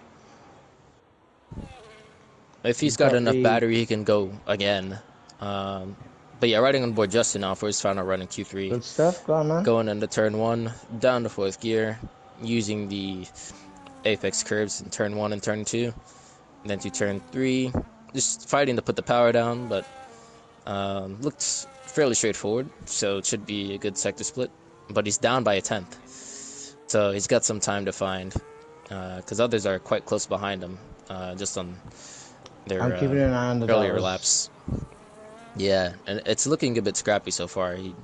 [SPEAKER 3] If he's got enough battery, he can go again. But yeah, riding on board Justin now for his final run in Q3.
[SPEAKER 2] Good stuff, go on, man.
[SPEAKER 3] Going into turn 1, down to 4th gear, using the apex curves in turn 1 and turn 2. And then to turn 3, just fighting to put the power down, but looked fairly straightforward, so it should be a good sector split. But he's down by a 10th, so he's got some time to find, because others are quite close behind him, just on their
[SPEAKER 2] I'm keeping an eye on the
[SPEAKER 3] earlier laps. Yeah, and it's looking a bit scrappy so far. He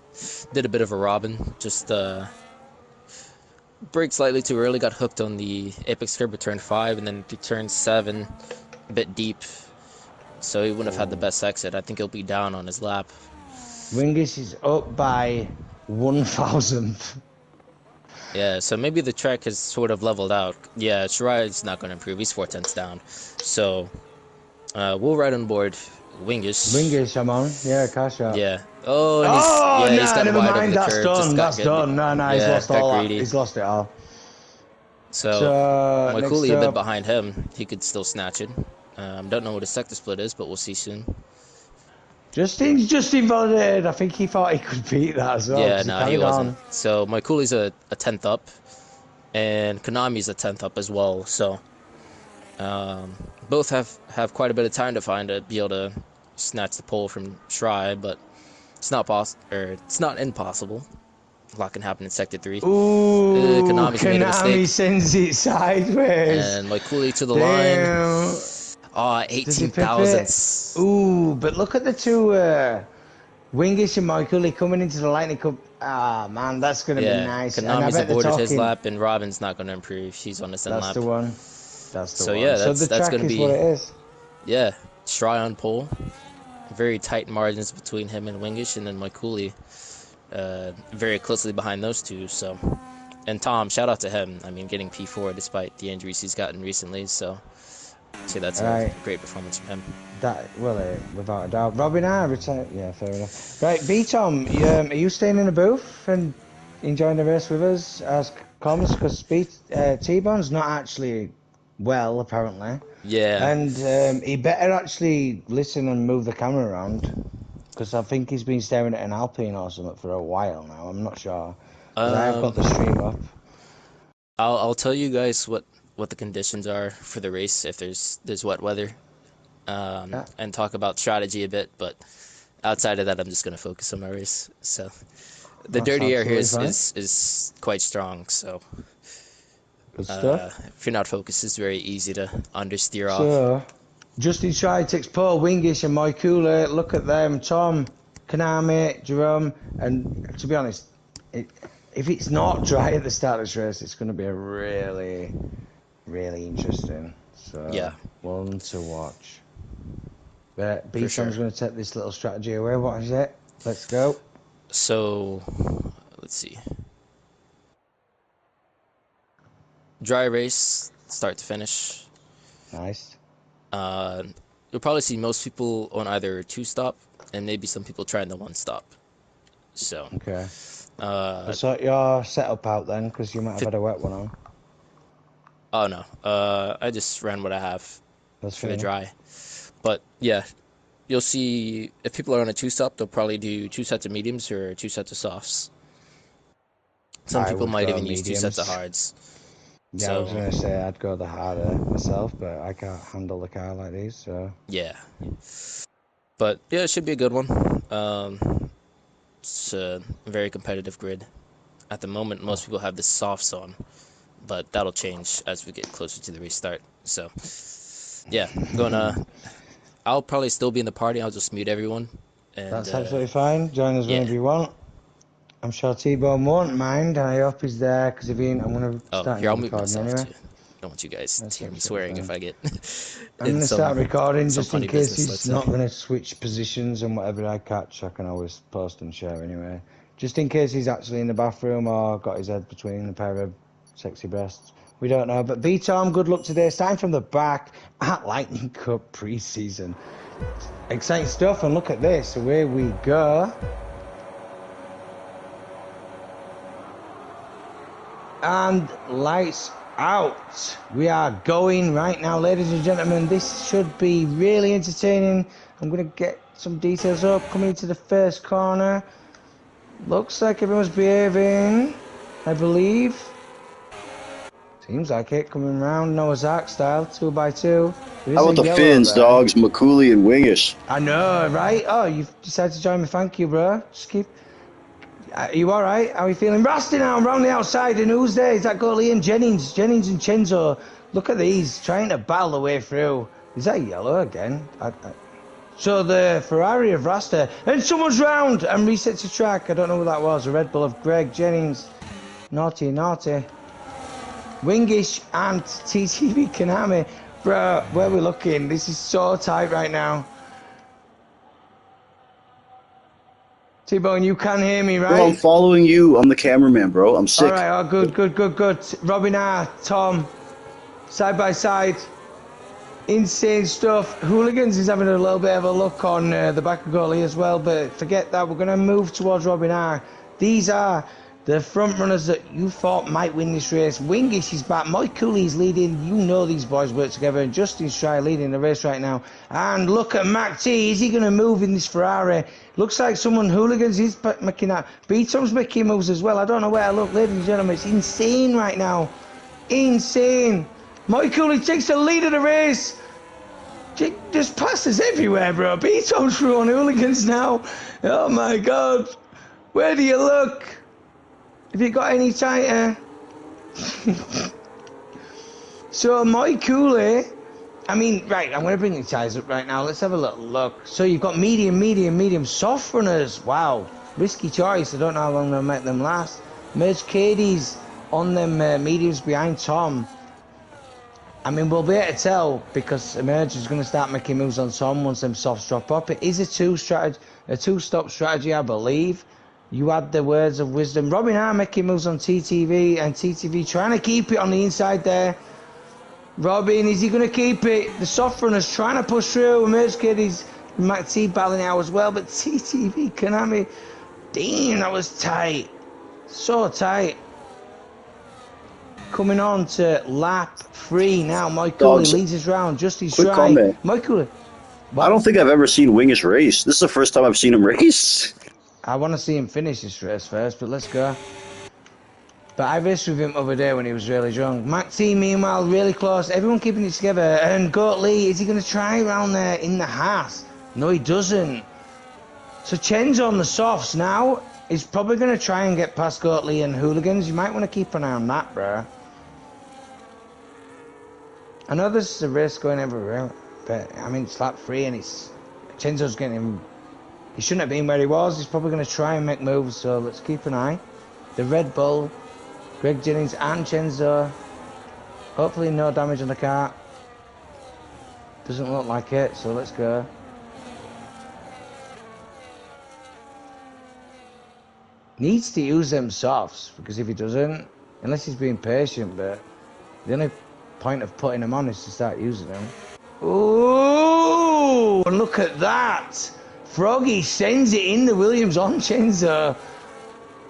[SPEAKER 3] did a bit of a Robin, just braked slightly too early, got hooked on the apex curve at turn 5, and then to turn 7, a bit deep, so he wouldn't have had the best exit. I think he'll be down on his lap.
[SPEAKER 2] Wingis is up by 1,000th.
[SPEAKER 3] Yeah, so maybe the track has sort of leveled out. Yeah, Shirai's not going to improve. He's 4/10 down. So we'll ride on board Wingis.
[SPEAKER 2] Wingis, I'm on. Yeah, cash out.
[SPEAKER 3] Yeah. Oh, he's got
[SPEAKER 2] never
[SPEAKER 3] wide
[SPEAKER 2] mind. That's
[SPEAKER 3] curve.
[SPEAKER 2] done. That's done. No, he's lost all that. He's lost it all.
[SPEAKER 3] So my coolie a bit behind him. He could still snatch it. Don't know what his sector split is, but we'll see soon.
[SPEAKER 2] Justin validated. I think he thought he could beat that as well.
[SPEAKER 3] Yeah, no, he wasn't. So my coolie's a 10th up, and Konami's a 10th up as well. So both have quite a bit of time to find to be able to snatch the pole from Shry, but it's not impossible. A lot can happen in Sector 3.
[SPEAKER 2] Ooh,
[SPEAKER 3] Konami's made a
[SPEAKER 2] Konami
[SPEAKER 3] mistake.
[SPEAKER 2] sends it sideways.
[SPEAKER 3] And my coolie to the
[SPEAKER 2] Damn.
[SPEAKER 3] line. Oh,
[SPEAKER 2] Does he
[SPEAKER 3] 18
[SPEAKER 2] pip it?
[SPEAKER 3] thousandths.
[SPEAKER 2] Ooh, but look at the two Wingish and Michael coming into the Lightning Cup. Ah, man, that's going to be nice. And I
[SPEAKER 3] Konami's
[SPEAKER 2] bet they're
[SPEAKER 3] aborted his
[SPEAKER 2] talking...
[SPEAKER 3] lap, and Robin's not going to improve. She's on the send
[SPEAKER 2] That's
[SPEAKER 3] lap.
[SPEAKER 2] the one. That's the
[SPEAKER 3] So
[SPEAKER 2] one.
[SPEAKER 3] yeah,
[SPEAKER 2] So the
[SPEAKER 3] that's
[SPEAKER 2] track
[SPEAKER 3] going to
[SPEAKER 2] is
[SPEAKER 3] be
[SPEAKER 2] what it is.
[SPEAKER 3] yeah, Stry on pole. Very tight margins between him and Wingish, and then Michaeli very closely behind those two. So, and Tom, shout out to him. I mean, getting P4 despite the injuries he's gotten recently. So, I'd say that's a great performance from him.
[SPEAKER 2] Without a doubt. Robin R. retired. Yeah, fair enough. Right, B-Tom, are you staying in the booth and enjoying the race with us as comms? Because Tbone's not actually well, apparently.
[SPEAKER 3] Yeah.
[SPEAKER 2] And he better actually listen and move the camera around. Because I think he's been staring at an Alpine or something for a while now. I'm not sure. I have got the stream up.
[SPEAKER 3] I'll tell you guys what the conditions are for the race if there's wet weather, and talk about strategy a bit. But outside of that, I'm just gonna focus on my race. So the dirty air here is quite strong. So
[SPEAKER 2] good stuff.
[SPEAKER 3] If you're not focused, it's very easy to understeer off.
[SPEAKER 2] So Justin Shire takes Paul Wingish and Moikula. Look at them, Tom, Konami, Jerome, and to be honest, if it's not dry at the start of this race, it's going to be a really, really interesting. So
[SPEAKER 3] yeah,
[SPEAKER 2] one to watch. But B-Tom's going to take this little strategy away. What is it? Let's go.
[SPEAKER 3] So let's see. Dry race, start to finish.
[SPEAKER 2] Nice.
[SPEAKER 3] You'll probably see most people on either two-stop, and maybe some people trying the one-stop. So.
[SPEAKER 2] Okay. Sort your setup out then, because you might have had a wet one on.
[SPEAKER 3] Oh no. I just ran what I have for the dry. But yeah, you'll see if people are on a two-stop, they'll probably do 2 sets of mediums or 2 sets of softs. Some people might even use 2 sets of hards.
[SPEAKER 2] Yeah, so, I was going to say I'd go the harder myself, but I can't handle the car like these, so...
[SPEAKER 3] Yeah. But, yeah, it should be a good one. It's a very competitive grid. At the moment, most people have the softs on, but that'll change as we get closer to the restart. So, yeah, I'll probably still be in the party. I'll just mute everyone. And,
[SPEAKER 2] that's absolutely fine. Join us whenever you want. I'm sure Tbone won't mind. I hope he's there, because if he ain't, I'm going to start recording anyway.
[SPEAKER 3] Too. I don't want you guys to hear me swearing if I get...
[SPEAKER 2] I'm going to start recording just in case he's not going to switch positions, and whatever I catch, I can always post and share anyway. Just in case he's actually in the bathroom or got his head between a pair of sexy breasts. We don't know. But B-Tom, good luck today. Starting from the back at Lightning Cup Preseason. Exciting stuff, and look at this. Away we go. And lights out. We are going right now, ladies and gentlemen. This should be really entertaining. I'm going to get some details up. Coming into the first corner. Looks like everyone's behaving, I believe. Seems like it. Coming round Noah's Ark style, 2x2.
[SPEAKER 1] How about the Finns, dogs, McCooley and Wingish?
[SPEAKER 2] I know, right? Oh, you've decided to join me. Thank you, bro. Just keep... Are you alright? How are you feeling? Rusty now, around the outside, and who's there? Is that goalie and Jennings and Chenzo? Look at these, trying to battle the way through. Is that yellow again? So the Ferrari of Rasta, and someone's round and resets the track. I don't know who that was. A Red Bull of Greg Jennings. Naughty. Wingish and TTV Konami. Bro, where we're looking, this is so tight right now. Tbone, you can hear me, right?
[SPEAKER 1] Bro, I'm following you. I'm the cameraman, bro. I'm sick.
[SPEAKER 2] Alright, good. Robin R, Tom, side by side. Insane stuff. Hooligans is having a little bit of a look on the back of goalie as well, but forget that. We're going to move towards Robin R. These are the front runners that you thought might win this race. Wingish is back. Mike Cooley's leading. You know these boys work together. And Justin Stry leading the race right now. And look at Mac T. Is he going to move in this Ferrari? Looks like someone Hooligans is making that. B-Tom's making moves as well. I don't know where I look, ladies and gentlemen. It's insane right now. Insane. Mike Cooley takes the lead of the race. Just passes everywhere, bro. B-Tom's through on Hooligans now. Oh my God. Where do you look? Have you got any tighter? So my coolie, I mean, right, I'm going to bring the tyres up right now. Let's have a little look. So you've got medium, soft runners. Wow, risky choice. I don't know how long they'll make them last. Merge Cadys on them mediums behind Tom. I mean, we'll be able to tell because Emerge is going to start making moves on Tom once them softs drop up. It is a two-stop strategy, I believe. You had the words of wisdom. Robin are making moves on TTV, and TTV trying to keep it on the inside there. Robin, is he going to keep it? The soft runner's trying to push through. Emerge Kid is Mac T battling out as well, but TTV Konami, damn, that was tight. So tight. Coming on to lap 3 now. Mike Cooley leads his round. Just his
[SPEAKER 1] quick
[SPEAKER 2] right.
[SPEAKER 1] Comment.
[SPEAKER 2] Mike Cooley.
[SPEAKER 1] I don't think I've ever seen Wingish race. This is the first time I've seen him race.
[SPEAKER 2] I want to see him finish this race first, but let's go. But I raced with him the other day when he was really drunk. Mac T, meanwhile, really close. Everyone keeping it together. And Goat Lee, is he going to try around there in the Haas? No, he doesn't. So Chen's on the softs now. He's probably going to try and get past Goat Lee and Hooligans. You might want to keep an eye on that, bro. I know there's a race going everywhere, but I mean, it's lap 3 and it's Chenzo's getting him. He shouldn't have been where he was. He's probably going to try and make moves, so let's keep an eye. The Red Bull, Greg Jennings and Chenzo. Hopefully no damage on the car. Doesn't look like it, so let's go. Needs to use them softs, because if he doesn't, unless he's being patient, but the only point of putting them on is to start using them. Ooh, and look at that! Froggy sends it in the Williams on Chenzo.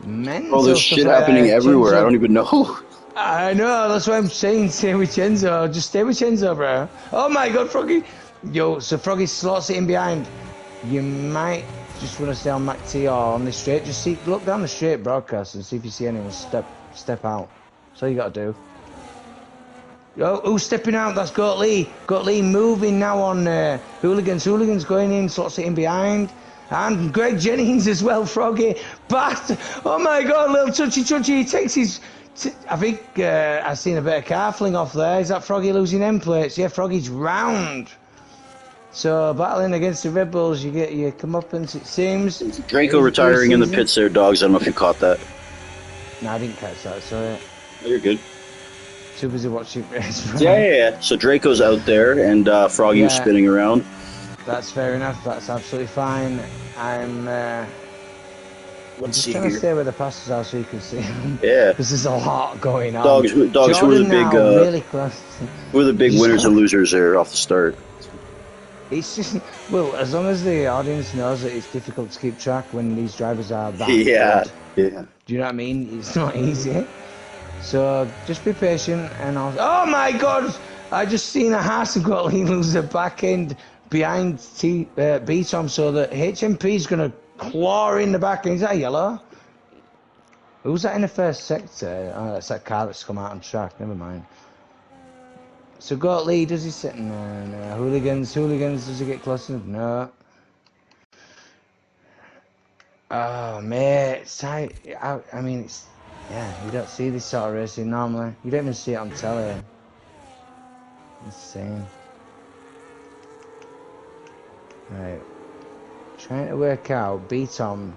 [SPEAKER 2] Mental.
[SPEAKER 1] Oh, there's shit happening everywhere. Chenzo. I don't even know.
[SPEAKER 2] I know, that's what I'm saying. Stay with Chenzo. Just stay with Chenzo, bro. Oh my god, Froggy. Yo, so Froggy slots it in behind. You might just want to stay on Mac T or on this straight. Just see, look down the straight broadcast and see if you see anyone step out. That's all you got to do. Oh, who's stepping out? That's Goat Lee. Goat Lee moving now on Hooligans. Hooligans going in, slots it in behind. And Greg Jennings as well, Froggy. But, oh my god, little touchy. He takes his... I think I've seen a bit of car fling off there. Is that Froggy losing end plates? Yeah, Froggy's round. So, battling against the Red Bulls, you get your comeuppance, it seems.
[SPEAKER 1] Draco retiring in the pits there, dogs. I don't know if you caught that.
[SPEAKER 2] No, I didn't catch that, sorry.
[SPEAKER 1] Oh, you're good.
[SPEAKER 2] Too busy watching race.
[SPEAKER 1] Yeah. So Draco's out there, and Froggy was spinning around.
[SPEAKER 2] That's fair enough. That's absolutely fine. I'm just trying to stay where the pastors are so you can see them. Yeah. Because there's a lot going on.
[SPEAKER 1] Dogs. Who were the big?
[SPEAKER 2] Really close.
[SPEAKER 1] Who were the big winners and losers there off the start?
[SPEAKER 2] It's just, well, as long as the audience knows that it's difficult to keep track when these drivers are that
[SPEAKER 1] good.
[SPEAKER 2] Do you know what I mean? It's not easy. So just be patient and I'll... Oh my god! I just seen a Haas and got lose the back end behind B-Tom, so that HMP's going to claw in the back end. Is that yellow? Who's that in the first sector? Oh, that's that car that's come out on track. Never mind. So Goat Lee, does he sit in there? No. Hooligans, does he get close enough? No. Oh, mate, it's tight. I mean, it's... Yeah, you don't see this sort of racing normally. You don't even see it on telly. Insane. Right. Trying to work out B-Tom,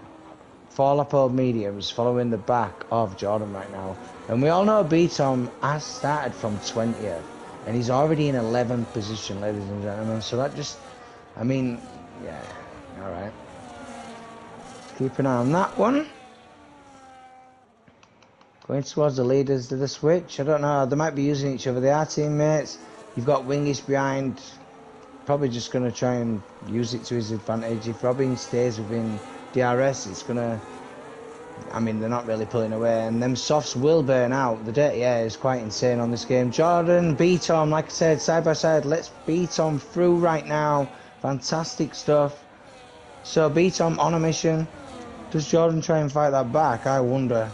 [SPEAKER 2] 4-lap old mediums following the back of Jordan right now. And we all know B-Tom has started from 20th. And he's already in 11th position, ladies and gentlemen. So that just... I mean, yeah. Alright. Keep an eye on that one. Going towards the leaders. Did they switch? I don't know. They might be using each other. They are teammates. You've got Wingish behind. Probably just going to try and use it to his advantage. If Robin stays within DRS, it's going to... I mean, they're not really pulling away. And them softs will burn out. The dirty air is quite insane on this game. Jordan, B-Tom, like I said, side by side. Let's B-Tom through right now. Fantastic stuff. So B-Tom on a mission. Does Jordan try and fight that back? I wonder.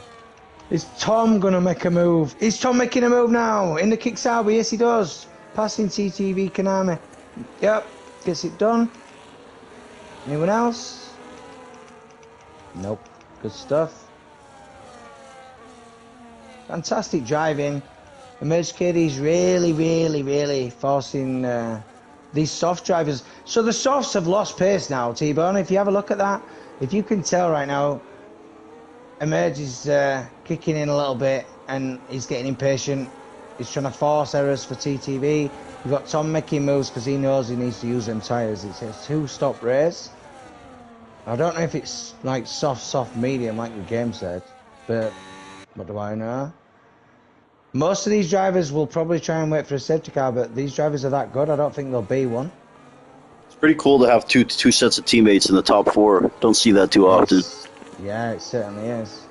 [SPEAKER 2] Is Tom going to make a move? Is Tom making a move now? In the Kickstarter? Yes, he does. Passing TTV Konami. Yep. Gets it done. Anyone else? Nope. Good stuff. fantastic driving. Emerge KD's really forcing these soft drivers. So the softs have lost pace now, Tbone. If you have a look at that, if you can tell right now, Emerge is kicking in a little bit and he's getting impatient. He's trying to force errors for TTV. You've got Tom making moves because he knows he needs to use them tyres. It says 2-stop race. I don't know if it's like soft, medium like the game said, but what do I know? Most of these drivers will probably try and wait for a safety car, but these drivers are that good, I don't think there'll be one.
[SPEAKER 1] It's pretty cool to have two sets of teammates in the top 4. Don't see that too often.
[SPEAKER 2] Yeah, it certainly is.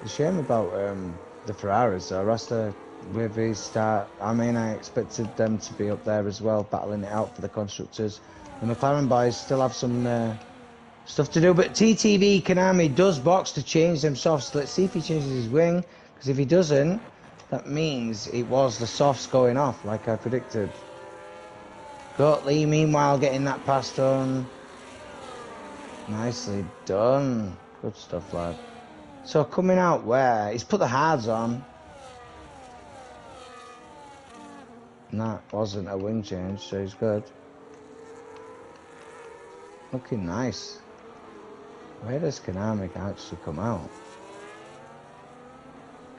[SPEAKER 2] It's a shame about the Ferraris, though. Rasta with his start, I mean, I expected them to be up there as well, battling it out for the constructors. The McLaren boys still have some stuff to do, but TTV Konami does box to change them softs. Let's see if he changes his wing. Because if he doesn't, that means it was the softs going off, like I predicted. Goatley, meanwhile, getting that pass done. Nicely done. Good stuff, lad. So coming out where? He's put the hards on. And that wasn't a wing change, so he's good. Looking nice. Where does Konami actually come out?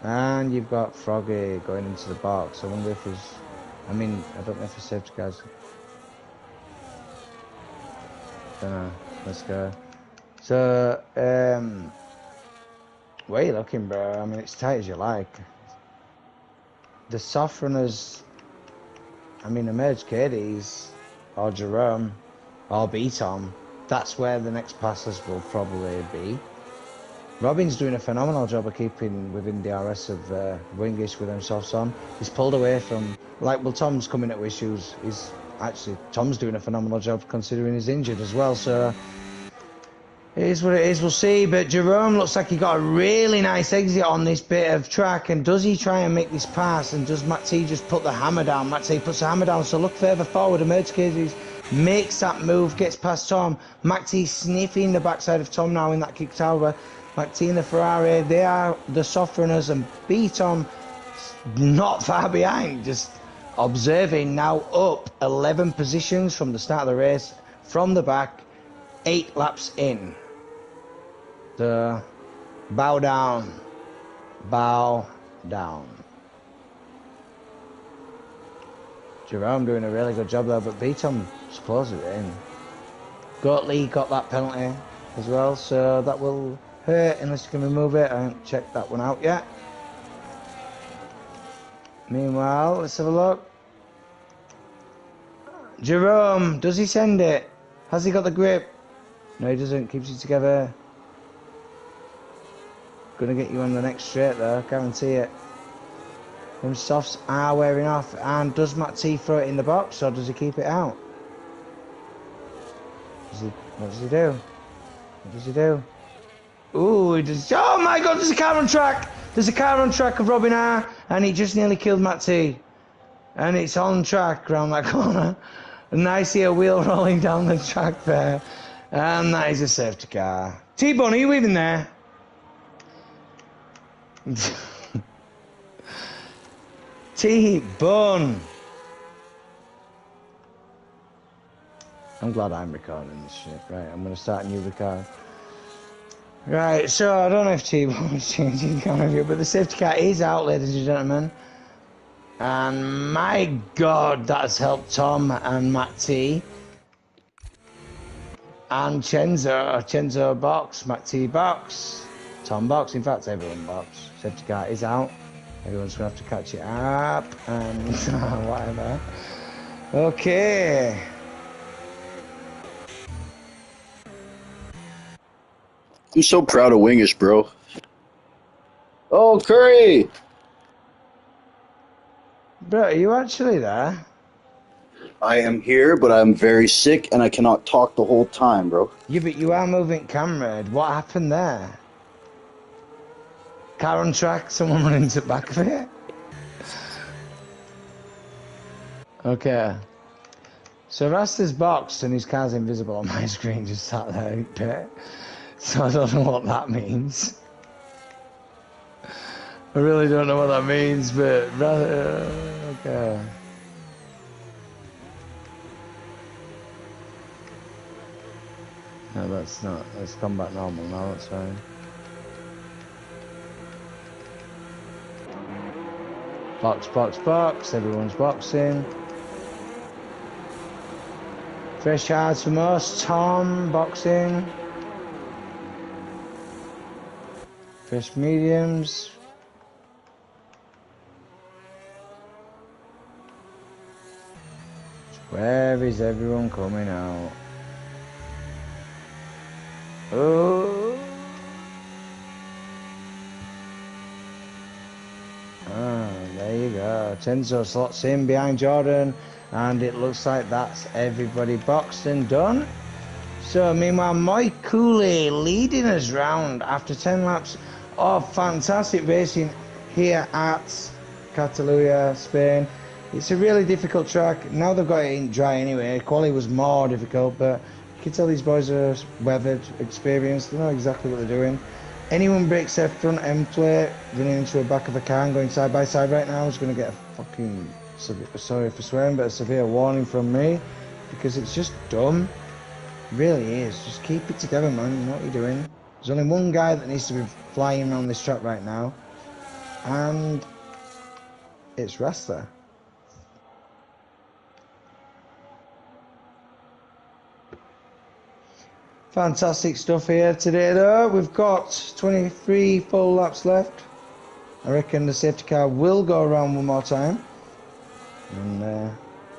[SPEAKER 2] And you've got Froggy going into the box. I wonder if he's... I mean, I don't know if the safety guys... Don't know. Let's go. So, where are you looking, bro? I mean, it's tight as you like. The soft runners... I mean, Emerge KDs, or Jerome, or B-Tom, that's where the next passes will probably be. Robin's doing a phenomenal job of keeping within DRS of Wingish with them softs on. He's pulled away from, like, well, Tom's coming at issues. Tom's doing a phenomenal job considering he's injured as well, so it is what it is, we'll see. But Jerome looks like he got a really nice exit on this bit of track, and does he try and make this pass, and does Matt T just put the hammer down? Matt T puts the hammer down, so look further forward. Emerge Cases makes that move, gets past Tom. Matt T sniffing the backside of Tom now in that kick tower. Matt T and the Ferrari, they are the soft runners, and B-Tom not far behind, just observing, now up 11 positions from the start of the race, from the back, 8 laps in. The bow down. Jerome doing a really good job there, but B-Tom closed it in. Goatley got that penalty as well, so that will hurt unless you can remove it. I haven't checked that one out yet. Meanwhile, let's have a look. Jerome, does he send it? Has he got the grip? No, he doesn't. Keeps it together. Gonna get you on the next straight though, guarantee it. Them softs are wearing off. And does Matt T throw it in the box, or does he keep it out? What does he do? What does he do? Ooh, he does. Oh my god, there's a car on track! There's a car on track of Robin R, and he just nearly killed Matt T. And it's on track around that corner. And I see a wheel rolling down the track there. And that is a safety car. Tbone, are you even there? Tbone. I'm glad I'm recording this shit. Right, I'm going to start a new record. Right, so I don't know if Tbone is changing camera view, but the safety car is out, ladies and gentlemen. And my god, that has helped Tom and Matt T. And Chenzo box, Matt T box, Tom box, in fact everyone box. Safety car is out. Everyone's going to have to catch it up and whatever. Okay.
[SPEAKER 1] I'm so proud of Wingish, bro. Oh, Curry!
[SPEAKER 2] Bro, are you actually there?
[SPEAKER 1] I am here, but I'm very sick and I cannot talk the whole time, bro.
[SPEAKER 2] Yeah, but you are moving camera. What happened there? Car on track, someone running into the back of it? Okay. So Rasta's boxed and his car's invisible on my screen, just sat there in pit. So I don't know what that means. I really don't know what that means, but rather okay. No, that's not. Let's come back normal now. That's fine. Box, box, box. Everyone's boxing. Fresh cards from us. Tom boxing. Fresh mediums. Where is everyone coming out? Oh. There you go. Tenzo slots in behind Jordan, and it looks like that's everybody boxed and done. So meanwhile, Mike Cooley leading us round after 10 laps of fantastic racing here at Catalunya, Spain. It's a really difficult track. Now they've got it in dry anyway. Quali was more difficult, but you can tell these boys are weathered, experienced. They know exactly what they're doing. Anyone breaks their front end plate running into the back of a car and going side by side right now is going to get a fucking, sorry for swearing, but a severe warning from me, because it's just dumb. It really is. Just keep it together, man. You know what you're doing. There's only one guy that needs to be flying around this track right now, and it's Rasta. Fantastic stuff here today, though. We've got 23 full laps left. I reckon the safety car will go around one more time, and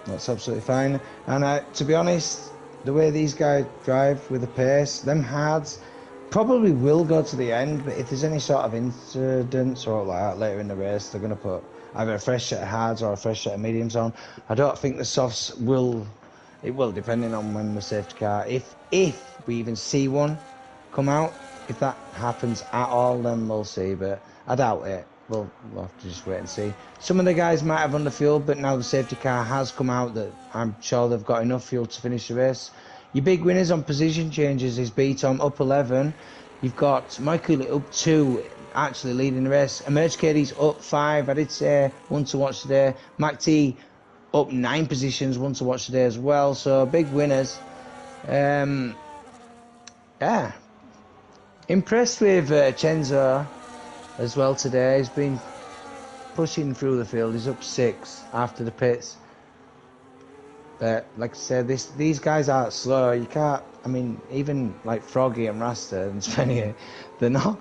[SPEAKER 2] that's absolutely fine. And to be honest, the way these guys drive with the pace, them hards probably will go to the end, but if there's any sort of incidents or like that later in the race, they're going to put either a fresh set of hards or a fresh set of mediums on. I don't think the softs will. It will, depending on when the safety car, if we even see one come out. If that happens at all, then we'll see, but I doubt it. We'll have to just wait and see. Some of the guys might have underfueled, but now the safety car has come out, that I'm sure they've got enough fuel to finish the race. Your big winners on position changes is B-Tom up 11. You've got Michael up 2, actually leading the race. Emerge Katie's up 5. I did say one to watch today. Mac T up 9 positions, one to watch today as well. So big winners. Yeah. Impressed with Chenzo as well today. He's been pushing through the field. He's up 6 after the pits. But like I said, these guys aren't slow. You can't. I mean, even like Froggy and Rasta and Spenny, they're not.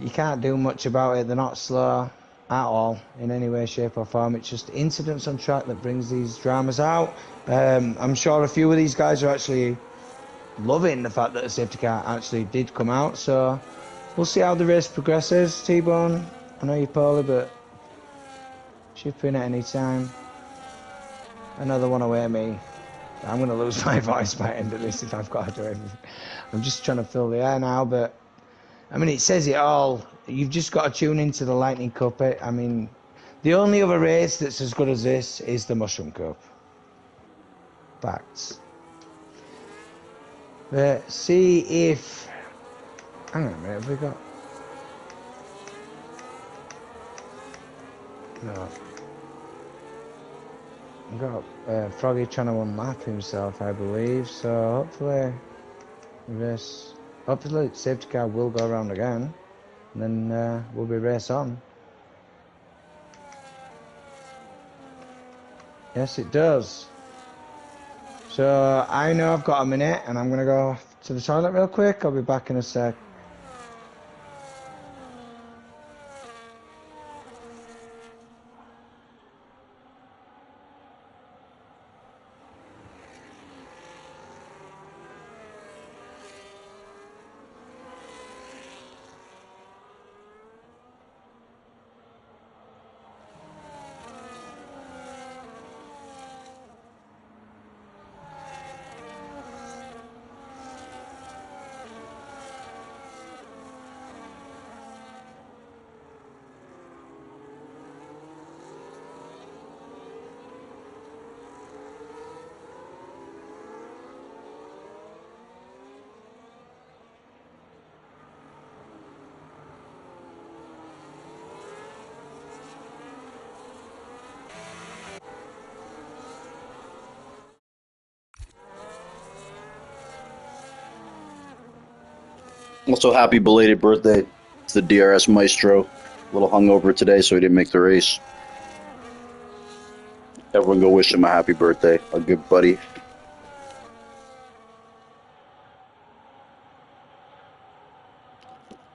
[SPEAKER 2] You can't do much about it. They're not slow at all in any way, shape or form. It's just incidents on track that brings these dramas out. I'm sure a few of these guys are actually loving the fact that the safety car actually did come out. So we'll see how the race progresses. Tbone, I know you're poorly, but chip in at any time. Another one away me. I'm going to lose my voice by the end of this if I've got to do everything. I'm just trying to fill the air now, but I mean, it says it all. You've just got to tune into the Lightning Cup. I mean, the only other race that's as good as this is the Mushroom Cup. Facts. Let's see if... Hang on a minute, have we got... No. We've got Froggy trying to unlap himself, I believe, so hopefully the safety car will go around again, and then we'll be race on. Yes, it does. So I know I've got a minute, and I'm going to go to the toilet real quick. I'll be back in a sec.
[SPEAKER 1] Also, happy belated birthday to the DRS Maestro. A little hungover today, so he didn't make the race. Everyone go wish him a happy birthday. A good buddy.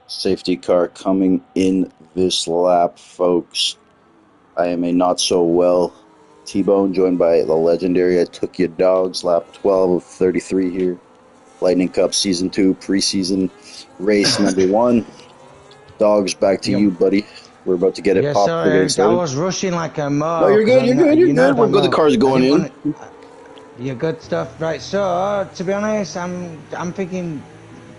[SPEAKER 1] Safety car coming in this lap, folks. I am a not so well Tbone, joined by the legendary I Took You Dogs, lap 12 of 33 here. Lightning Cup Season 2, preseason race number 1. Dogs, back to you, buddy. We're about to get it popped.
[SPEAKER 2] Sorry, I was rushing like a mo.
[SPEAKER 1] No, you're good, you're good. We're good, the car's going in.
[SPEAKER 2] You're good stuff. Right, so, to be honest, I'm thinking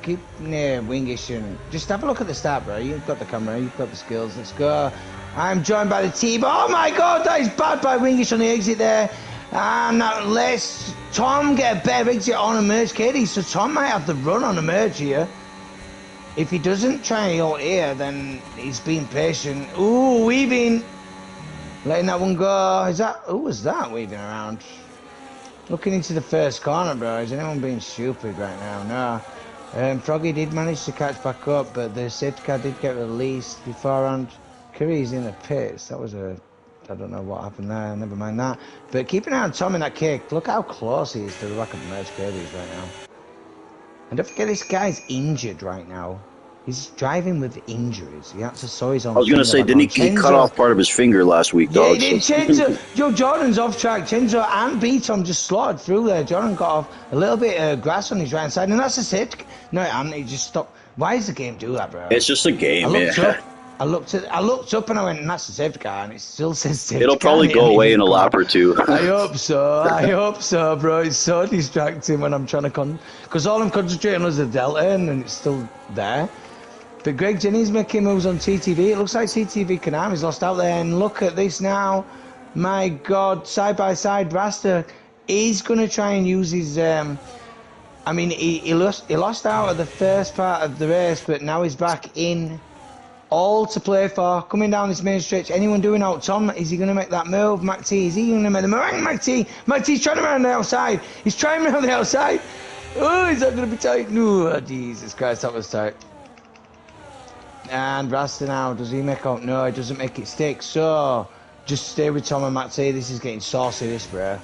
[SPEAKER 2] keep near Wingish and just have a look at the start, bro. You've got the camera, you've got the skills. Let's go. I'm joined by the team. Oh my god, that is bad by Wingish on the exit there. And now let's Tom get a better exit on a merge, Katie. So Tom might have the run on a merge here. If he doesn't try out here, then he's being patient. Ooh, weaving. Letting that one go. Is that, who was that weaving around? Looking into the first corner, bro. Is anyone being stupid right now? No. Froggy did manage to catch back up, but the safety car did get released beforehand. Curry's in the pits. That was a... I don't know what happened there. Never mind that. But keep an eye on Tom in that kick. Look how close he is to the back of Merge Kirby's right now. And don't forget, this guy's injured right now. He's driving with injuries. He had to sew his own.
[SPEAKER 1] I was going to say, didn't he cut off part of his finger last week, dog?
[SPEAKER 2] Yeah, he did. Chenzo, yo, Jordan's off track. Chenzo and Beatom just slaughtered through there. Jordan got off a little bit of grass on his right hand side, and that's a safety. No, and he just stopped. Why does the game do that, bro?
[SPEAKER 1] It's just a game,
[SPEAKER 2] I looked up and I went, that's the safety car, and it still says safety
[SPEAKER 1] It'll
[SPEAKER 2] car.
[SPEAKER 1] It'll probably go away in a lap or two.
[SPEAKER 2] I hope so. I hope so, bro. It's so distracting when I'm trying to because all I'm concentrating on is the delta, and it's still there. But Greg Jennings making moves on TTV. It looks like TTV Konami's lost out there, and look at this now. My God, side by side, Rasta. He's gonna try and use his. I mean, he lost out at the first part of the race, but now he's back in. All to play for, coming down this main stretch. Anyone doing out? Tom, is he going to make that move? Mac T, is he going to make the move? Mac T's trying to run the outside. He's trying around the outside. Oh, is that going to be tight? No, oh, Jesus Christ, that was tight. And Rasta now, does he make out? No, he doesn't make it stick. So, just stay with Tom and Mac T. This is getting saucy, this, bro.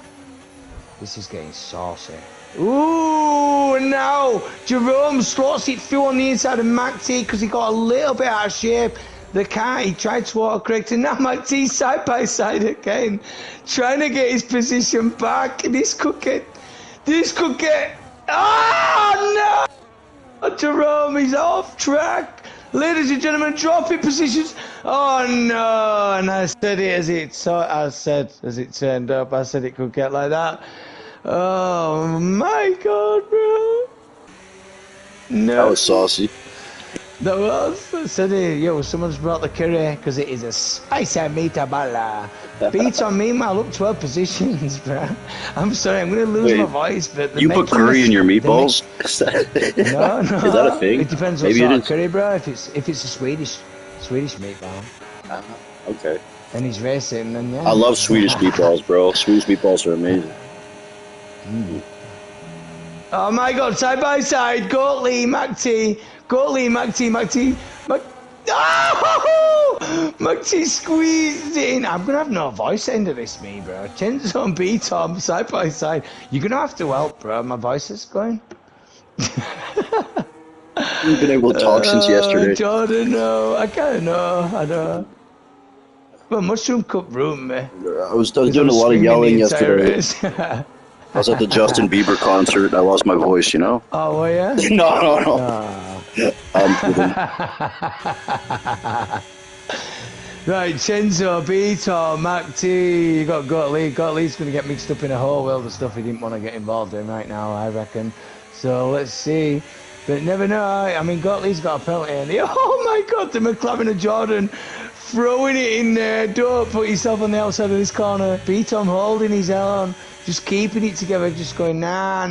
[SPEAKER 2] This is getting saucy. Ooh, now Jerome slots it through on the inside of Mac T because he got a little bit out of shape. The car, he tried to autocorrect, and now Mac T side by side again, trying to get his position back. This could get, oh no! Jerome is off track. Ladies and gentlemen, dropping positions. Oh no! And I said it as it turned up. I said it could get like that. Oh my God, bro! No,
[SPEAKER 1] that was saucy.
[SPEAKER 2] That was. I said it. Yo, someone's brought the curry because it is a spicy meatball. Beats on me, man. Look, 12 positions, bro. I'm sorry, I'm gonna lose my voice, but
[SPEAKER 1] you put curry in your meatballs?
[SPEAKER 2] No.
[SPEAKER 1] Is that a thing?
[SPEAKER 2] It depends on sort of curry, bro. If it's a Swedish meatball.
[SPEAKER 1] Okay.
[SPEAKER 2] And he's racing, then yeah.
[SPEAKER 1] I love Swedish meatballs, bro. Swedish meatballs are amazing.
[SPEAKER 2] Oh my God, side by side, Goatley, Mac T, oh! Mac T squeezed in. I'm gonna have no voice end of this, me, bro. Chenzo and B-Tom, side by side. You're gonna have to help, bro. My voice is going.
[SPEAKER 1] You've been able to talk since yesterday.
[SPEAKER 2] Jordan, no, I can't know. I know. Well, Mushroom Cup room, man.
[SPEAKER 1] I was doing a lot of yelling yesterday. I was at the Justin Bieber concert. I lost my voice, you know?
[SPEAKER 2] Oh, were you?
[SPEAKER 1] No. I'm kidding.
[SPEAKER 2] Right, Chenzo, Beto, Mac T, you got Gottlieb. Gottlieb's going to get mixed up in a whole world of stuff he didn't want to get involved in right now, I reckon. So let's see. But never know. I mean, Gottlieb's got a penalty in the... Oh my God, the McLaren of Jordan throwing it in there. Don't put yourself on the outside of this corner. Beto holding his own. Just keeping it together, just going, nah.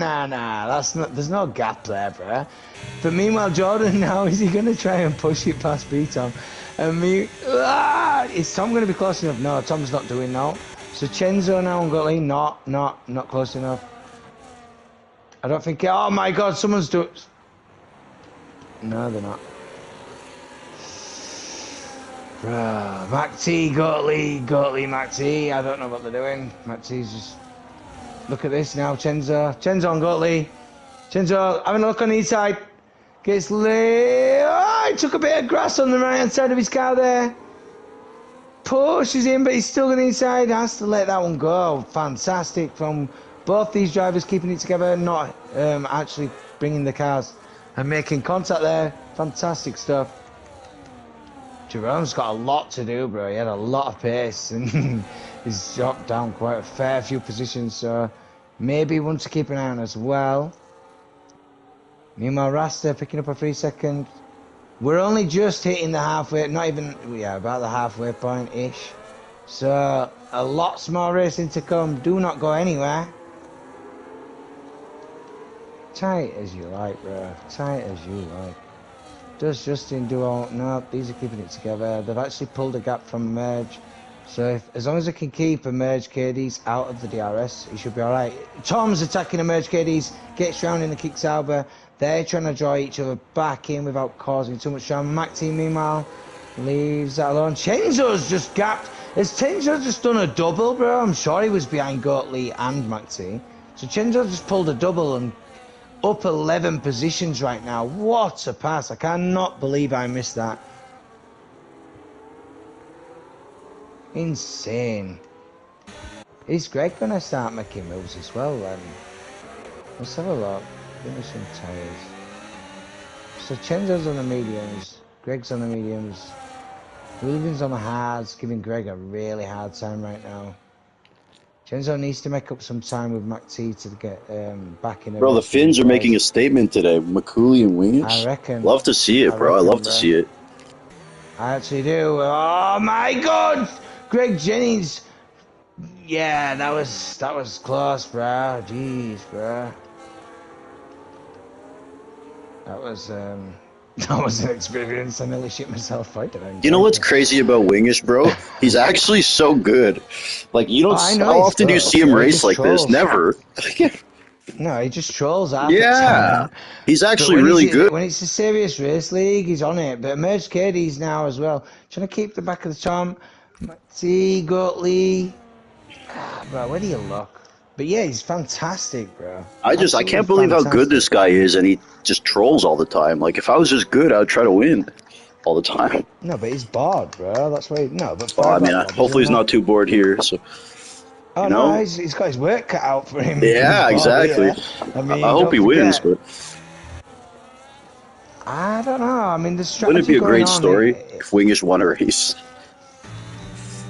[SPEAKER 2] That's not. There's no gap there, bro. But meanwhile, Jordan now, is he going to try and push it past B-Tom? And is Tom going to be close enough? No, Tom's not doing that. So Chenzo now and Gottlieb, not close enough. I don't think. Oh my God, someone's doing. No, they're not. Bruh, Mac T, Goatley, Mac T. I don't know what they're doing. Mac T's just... Look at this now, Chenzo. Chenzo on Goatley. Chenzo, having a look on the inside. Gets lit. Oh, he took a bit of grass on the right-hand side of his car there. Pushes in, but he's still on the inside. Has to let that one go. Fantastic from both these drivers, keeping it together, not actually bringing the cars and making contact there. Fantastic stuff. Jerome's got a lot to do, bro. He had a lot of pace and he's dropped down quite a fair few positions, so maybe one to keep an eye on as well. Meanwhile, Rasta picking up a 3-second. We're only just hitting the halfway, not even, yeah, about the halfway point-ish. So, a lots more racing to come. Do not go anywhere. Tight as you like, bro. Tight as you like. Does Justin do all? No, these are keeping it together. They've actually pulled a gap from Emerge. So, as long as they can keep Emerge KDs out of the DRS, he should be alright. Tom's attacking Emerge KDs, gets round in the kick Sauber. They're trying to draw each other back in without causing too much drama. Mac T, meanwhile, leaves that alone. Chenzo's just gapped. Has Chenzo just done a double, bro? I'm sure he was behind Goatley and Mac T. So Chenzo just pulled a double and up 11 positions right now. What a pass. I cannot believe I missed that. Insane. Is Greg going to start making moves as well then? Let's have a look. Finish some tyres. So Chenzo's on the mediums. Greg's on the mediums. Ruben's on the hards, giving Greg a really hard time right now. Chenzo needs to make up some time with Mac T to get back in.
[SPEAKER 1] Bro, the Finns are making a statement today. McCooley and Wingish.
[SPEAKER 2] I reckon.
[SPEAKER 1] Love to see it, bro. I love to see it.
[SPEAKER 2] I actually do. Oh my God, Greg Jennings. Yeah, that was close, bro. Jeez, bro. That was an experience. I nearly shit myself fighting.
[SPEAKER 1] You know what's crazy about Wingish, bro? He's actually so good. Like, you don't. How often do you see him race like this? Never.
[SPEAKER 2] No, he just trolls out.
[SPEAKER 1] Yeah, he's actually really good.
[SPEAKER 2] When it's a serious race league, he's on it. But Emerge KD's now as well. Trying to keep the back of the Tom. See, Goatley. Bro, where do you look? But yeah, he's fantastic, bro.
[SPEAKER 1] I can't believe how good this guy is, and he just trolls all the time. Like, if I was just good, I would try to win all the time.
[SPEAKER 2] No, but he's bored, bro. That's why. No, but
[SPEAKER 1] I mean, hopefully he's not too bored here. So.
[SPEAKER 2] Oh no, he's got his work cut out for him.
[SPEAKER 1] Yeah, exactly.
[SPEAKER 2] I mean,
[SPEAKER 1] I hope he wins, but
[SPEAKER 2] I don't know. I mean, the strategy.
[SPEAKER 1] Wouldn't it be a great story if Wingish won a race?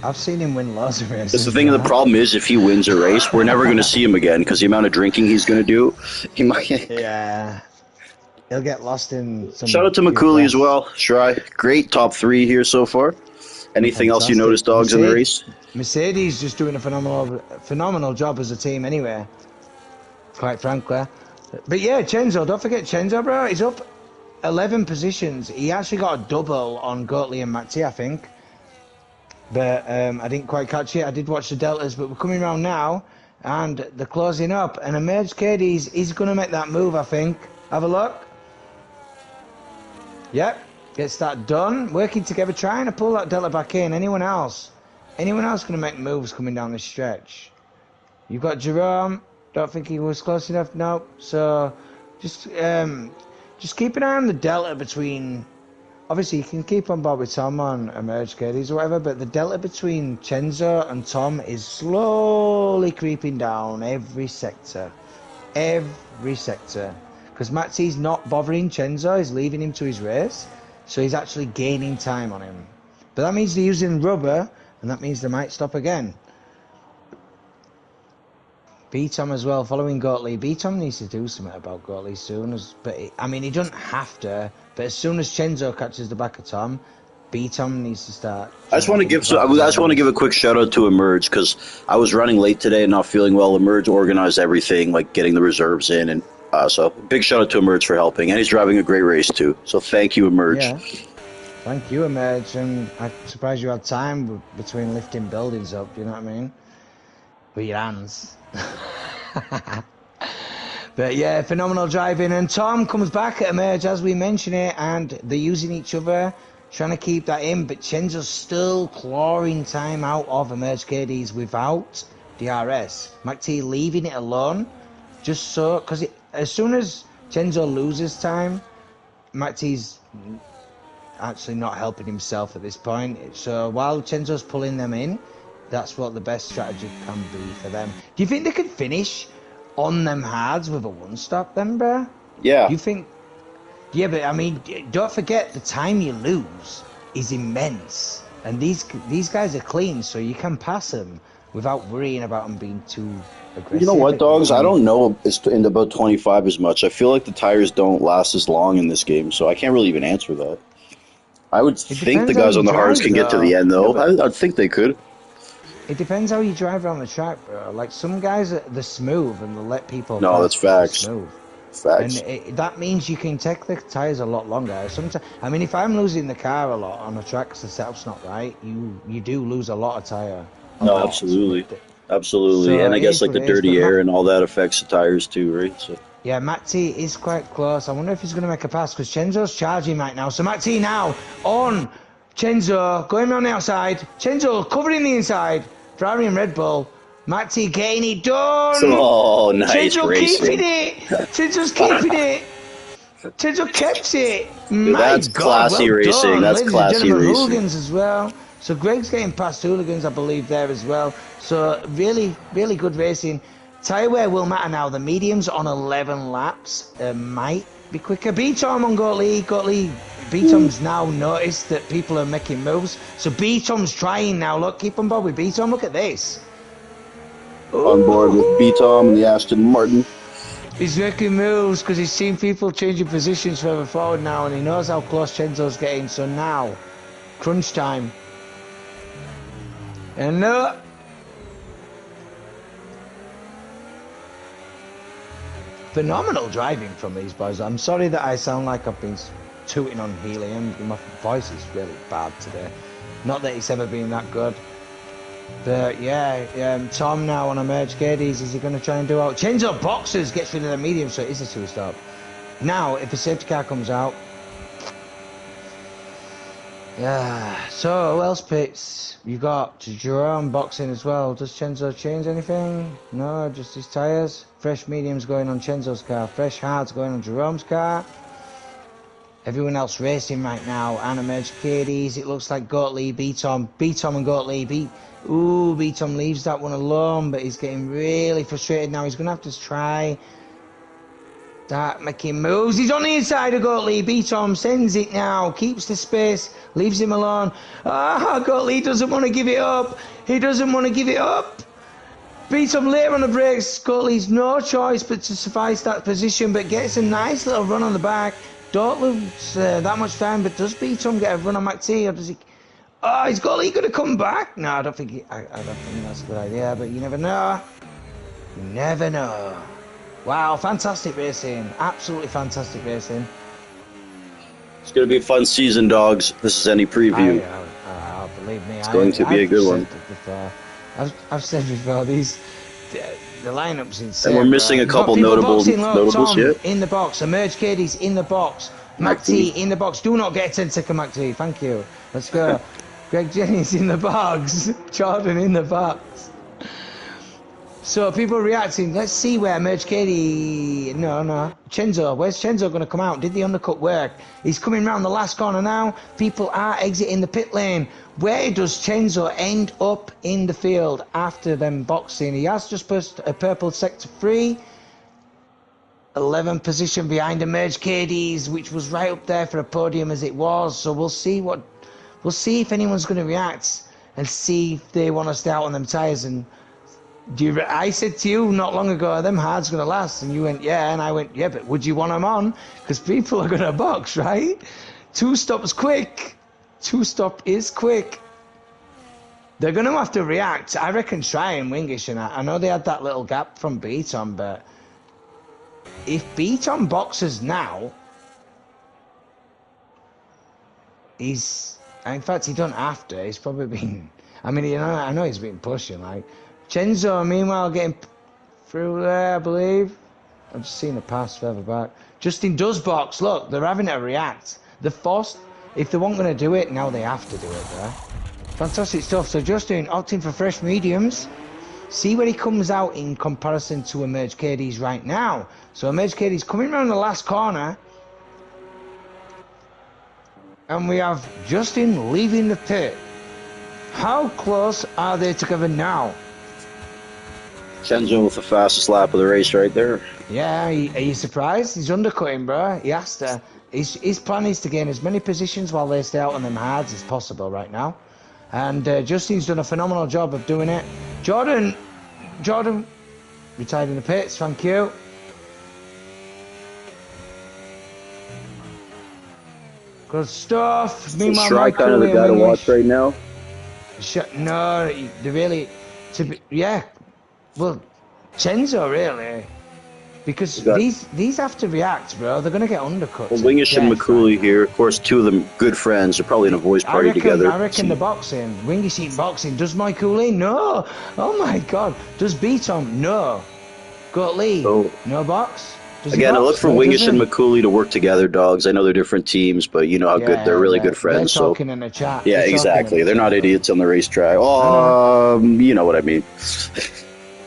[SPEAKER 2] I've seen him win lots of races.
[SPEAKER 1] That's the thing. The problem is, if he wins a race, we're never going to see him again because the amount of drinking he's going to do, he might.
[SPEAKER 2] Yeah, he'll get lost in.
[SPEAKER 1] Shout out to McCooley as well. Shry, great top 3 here so far. Anything else you noticed, dogs, in the race?
[SPEAKER 2] Mercedes just doing a phenomenal job as a team anyway, quite frankly. But yeah, Chenzo, don't forget Chenzo, bro. He's up 11 positions. He actually got a double on Goatley and Matt T, I think. But I didn't quite catch it. I did watch the deltas, but we're coming around now, and they're closing up. And Emerge KD's, he's going to make that move, I think. Have a look. Yep, gets that done. Working together, trying to pull that delta back in. Anyone else? Anyone else going to make moves coming down this stretch? You've got Jerome. Don't think he was close enough. No. So just keep an eye on the delta between. Obviously, you can keep on board with Tom on Emerge KDs or whatever, but the delta between Chenzo and Tom is slowly creeping down every sector. Every sector. Because Matt T's not bothering Chenzo, he's leaving him to his race, so he's actually gaining time on him. But that means they're using rubber, and that means they might stop again. B-Tom as well, following Goatley. B-Tom needs to do something about Goatley soon. I mean, he doesn't have to, but as soon as Chenzo catches the back of Tom, B-Tom needs to start.
[SPEAKER 1] I just want to give a quick shout out to Emerge because I was running late today and not feeling well. Emerge organized everything, like getting the reserves in, and so big shout out to Emerge for helping, and he's driving a great race too. So thank you, Emerge.
[SPEAKER 2] Yeah. Thank you, Emerge, and I'm surprised you had time between lifting buildings up. You know what I mean? With your hands. But yeah, phenomenal driving. And Tom comes back at emerge as we mention it, and they're using each other, trying to keep that in. But Chenzo's still clawing time out of emerge KDs without DRS. McT leaving it alone, just so, because as soon as Chenzo loses time, McT's actually not helping himself at this point. So while Chenzo's pulling them in, that's what the best strategy can be for them. Do you think they could finish on them hards with a one-stop then, bro?
[SPEAKER 1] Yeah.
[SPEAKER 2] Do you think... Yeah, but I mean, don't forget the time you lose is immense. And these guys are clean, so you can pass them without worrying about them being too aggressive.
[SPEAKER 1] You know what, dogs? I don't know in about 25 as much. I feel like the tires don't last as long in this game, so I can't really even answer that. I would think the guys on the hards can get to the end, though. I think they could.
[SPEAKER 2] It depends how you drive around the track, bro. Like, some guys, they're smooth and they'll let people...
[SPEAKER 1] No, that's facts.
[SPEAKER 2] Smooth.
[SPEAKER 1] Facts.
[SPEAKER 2] And that means you can take the tyres a lot longer. Sometimes, I mean, if I'm losing the car a lot on a track because the setup's not right, you do lose a lot of tyre.
[SPEAKER 1] No, absolutely. Absolutely. So and I guess, like, the dirty air and all that affects the tires, too, right? So.
[SPEAKER 2] Yeah, Matt T is quite close. I wonder if he's going to make a pass because Chenzo's charging right now. So Matt T now on Chenzo, going around the outside. Chenzo covering the inside. Ferrari and Red Bull. Matt T getting it done.
[SPEAKER 1] Oh, nice
[SPEAKER 2] Chenzo
[SPEAKER 1] racing.
[SPEAKER 2] keeping it. Chenzo's keeping it. Chenzo kept it.
[SPEAKER 1] Dude, that's classy racing.
[SPEAKER 2] Done.
[SPEAKER 1] That's
[SPEAKER 2] Ladies
[SPEAKER 1] classy
[SPEAKER 2] and gentlemen,
[SPEAKER 1] racing.
[SPEAKER 2] Hooligans as well. So Greg's getting past Hooligans, I believe, there as well. So really, really good racing. Tyre wear will matter now. The mediums on 11 laps might be quicker. B-Tom on Gottlieb. B-Tom's now noticed that people are making moves. So B-Tom's trying now. Look, keep on board with B-Tom. Look at this.
[SPEAKER 1] On board with B-Tom and the Aston Martin.
[SPEAKER 2] He's making moves because he's seen people changing positions further forward now, and he knows how close Chenzo's getting. So now, crunch time. And phenomenal driving from these boys. I'm sorry that I sound like I've been tooting on helium. My voice is really bad today. Not that it's ever been that good. But yeah, Tom now on a merge KDs. Is he going to try and do out? Chenzo boxes, gets rid of the medium, so it is a two-stop. Now, if a safety car comes out. Yeah, so who else pits? You got Jerome boxing as well. Does Chenzo change anything? No, just his tyres. Fresh mediums going on Chenzo's car. Fresh hards going on Jerome's car. Everyone else racing right now. Anna merge KDs. It looks like Gottlieb, B-Tom and Gottlieb. B-Tom leaves that one alone, but he's getting really frustrated now. He's going to have to try that, making moves. He's on the inside of Gottlieb. B-Tom sends it now, keeps the space, leaves him alone. Gottlieb doesn't want to give it up. He doesn't want to give it up. B-Tom later on the brakes. Gottlieb's no choice but to suffice that position, but gets a nice little run on the back. Don't lose that much time, but does B-Tom get a run on McT, or does he... Oh, is Gottlieb going to come back? No, I don't think that's a good idea, but you never know. You never know. Wow, fantastic racing. Absolutely fantastic racing.
[SPEAKER 1] It's going to be a fun season, dogs. This is any preview.
[SPEAKER 2] Believe me.
[SPEAKER 1] It's going to be a good one.
[SPEAKER 2] I've said before, the lineup's insane.
[SPEAKER 1] And we're missing a couple notables yet.
[SPEAKER 2] In the box. Emerge KD's in the box. McT in the box. Do not get a 10-second McT. Thank you. Let's go. Greg Jennings in the box. Jordan in the box. So people reacting. Let's see where Merge KD... No. Chenzo. Where's Chenzo going to come out? Did the undercut work? He's coming round the last corner now. People are exiting the pit lane. Where does Chenzo end up in the field after them boxing? He has just pushed a purple sector 3. 11th position behind the Merge KDs, which was right up there for a podium as it was. So we'll see if anyone's going to react and see if they want to stay out on them tyres. And I said to you not long ago, them hard's going to last, and you went yeah, and I went yeah, but would you want them on? Because people are going to box, right? Two-stop is quick. They're going to have to react. I reckon try and Wingish, and I know they had that little gap from B-Tom, but if B-Tom boxes now, in fact, he don't have to. He's probably been... I mean, I know he's been pushing. Like Chenzo, meanwhile, getting through there, I believe. I've just seen a pass further back. Justin does box. Look, they're having to react. They're forced. If they weren't going to do it, now they have to do it there. Fantastic stuff. So Justin opting for fresh mediums. See where he comes out in comparison to Emerge KD's right now. So Emerge KD's coming around the last corner. And we have Justin leaving the pit. How close are they together now?
[SPEAKER 1] Chenzo with the fastest lap of the race right there.
[SPEAKER 2] Yeah, are you surprised? He's undercutting, bro. He has to. His plan is to gain as many positions while they stay out on them hards as possible right now. And Justin's done a phenomenal job of doing it. Jordan, retired in the pits, thank you. Good stuff. Meanwhile,
[SPEAKER 1] Strike kind of the guy to watch right now.
[SPEAKER 2] No, they really, yeah. Well, Chenzo really, because these have to react, bro. They're gonna get undercut.
[SPEAKER 1] Well, Wingish and McCooley here, of course, two of them good friends. They're probably in a voice party together.
[SPEAKER 2] I reckon the boxing. Wingish eating boxing. Does McCooley? No. Oh my God. Does Beatom? No. Got Lee?
[SPEAKER 1] So,
[SPEAKER 2] no box.
[SPEAKER 1] Again, I look for Wingish and McCooley to work together, dogs. I know they're different teams, but you know how good they're really good friends.
[SPEAKER 2] They're talking in the chat.
[SPEAKER 1] Yeah, exactly. They're not idiots on the racetrack. You know what I mean.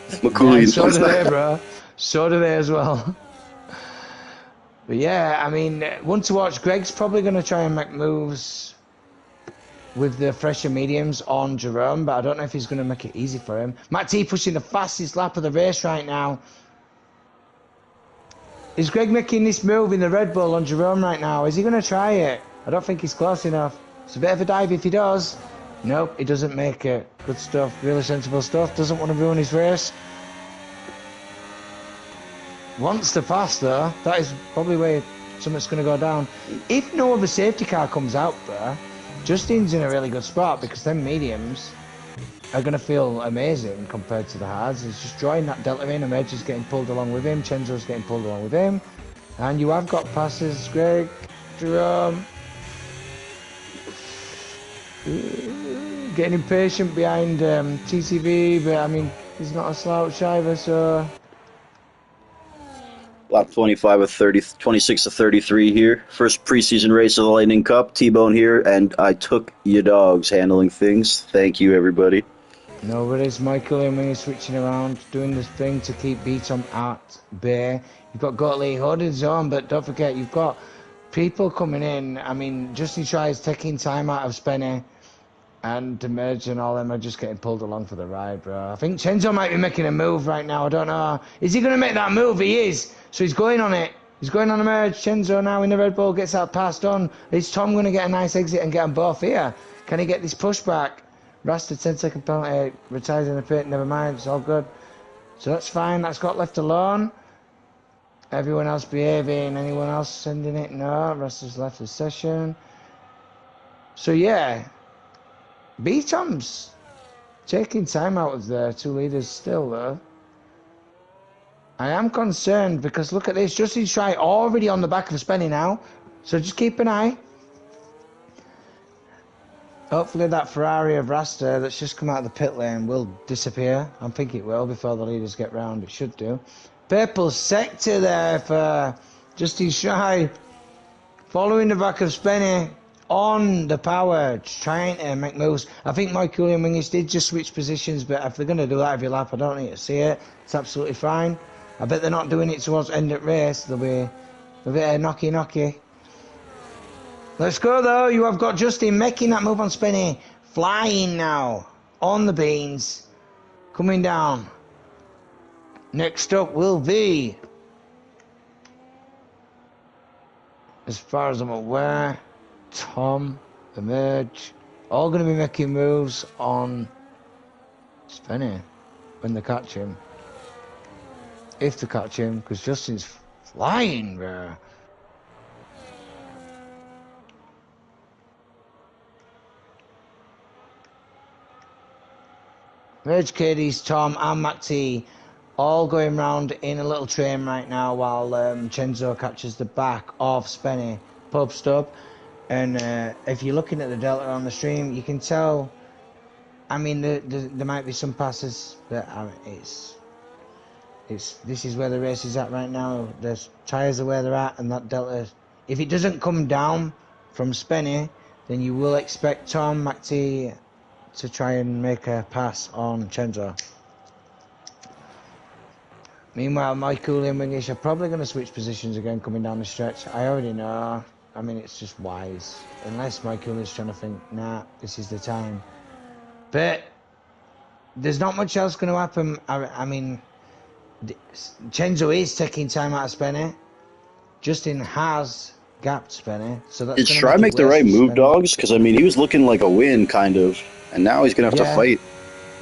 [SPEAKER 1] McCooley.
[SPEAKER 2] Yeah, so do they, bro. So do they as well. But yeah, I mean, one to watch. Greg's probably going to try and make moves with the fresher mediums on Jerome, but I don't know if he's going to make it easy for him. Matt T pushing the fastest lap of the race right now. Is Greg making this move in the Red Bull on Jerome right now? Is he going to try it? I don't think he's close enough. It's a bit of a dive if he does. Nope, he doesn't make it. Good stuff, really sensible stuff. Doesn't want to ruin his race. Wants to pass though. That is probably where something's going to go down. If no other safety car comes out there, Justin's in a really good spot because them mediums are going to feel amazing compared to the hards. He's just drawing that delta in. Emerge is getting pulled along with him. Chenzo's getting pulled along with him. And you have got passes. Greg, Jerome. Getting impatient behind TCV, but I mean, he's not a slouch either, so...
[SPEAKER 1] Lap 25 of 26 to 33 here. First preseason race of the Lightning Cup. Tbone here, and I took your dogs handling things. Thank you, everybody.
[SPEAKER 2] No worries, Michael, and when you're switching around, doing this thing to keep Beatom at bay. You've got Gottlieb holding zone, but don't forget, you've got people coming in. I mean, Justin tries taking time out of Spenny, and Emerge and all them are just getting pulled along for the ride, bro. I think Chenzo might be making a move right now. I don't know. Is he going to make that move? He is. So he's going on it. He's going on Emerge. Chenzo now in the Red Bull gets that passed on. Is Tom going to get a nice exit and get them both here? Can he get this pushback? Rasta 10-second penalty. Retires in the pit. Never mind. It's all good. So that's fine. That's got left alone. Everyone else behaving. Anyone else sending it? No. Rasta's left the session. So yeah. Beatom's taking time out of the two leaders still though. I am concerned because look at this. Justin Strike already on the back of Spenny now. So just keep an eye. Hopefully that Ferrari of Rasta that's just come out of the pit lane will disappear. I think it will before the leaders get round. It should do. Purple sector there for Justin Strike. Following the back of Spenny. On the power, trying to make moves. I think Michael and Wingish did just switch positions, but if they're going to do that every lap, I don't need to see it. It's absolutely fine. I bet they're not doing it towards end of race. There'll be a bit of knocky. Let's go though. You have got Justin making that move on Spenny. Flying now. On the beans. Coming down. Next up will be, as far as I'm aware, Tom, Emerge, all going to be making moves on Spenny when they catch him. If they catch him, because Justin's flying, bro. Emerge, Katie's, Tom, and Matt T all going round in a little train right now while Chenzo catches the back of Spenny. Pub stop. And if you're looking at the delta on the stream, you can tell. I mean, there might be some passes, but This is where the race is at right now. The tyres are where they're at, and that delta. If it doesn't come down from Spenny, then you will expect Tom McT to try and make a pass on Chenzo. Meanwhile, Michael and Wingish are probably going to switch positions again coming down the stretch. I already know. I mean, it's just wise. Unless Michael is trying to think, nah, this is the time. But there's not much else going to happen. I mean, Chenzo is taking time out of Spenny. Justin has gapped Spenny. So that's
[SPEAKER 1] Did Shry make the right move, dogs? Because, I mean, he was looking like a win, kind of. And now he's going to have to fight.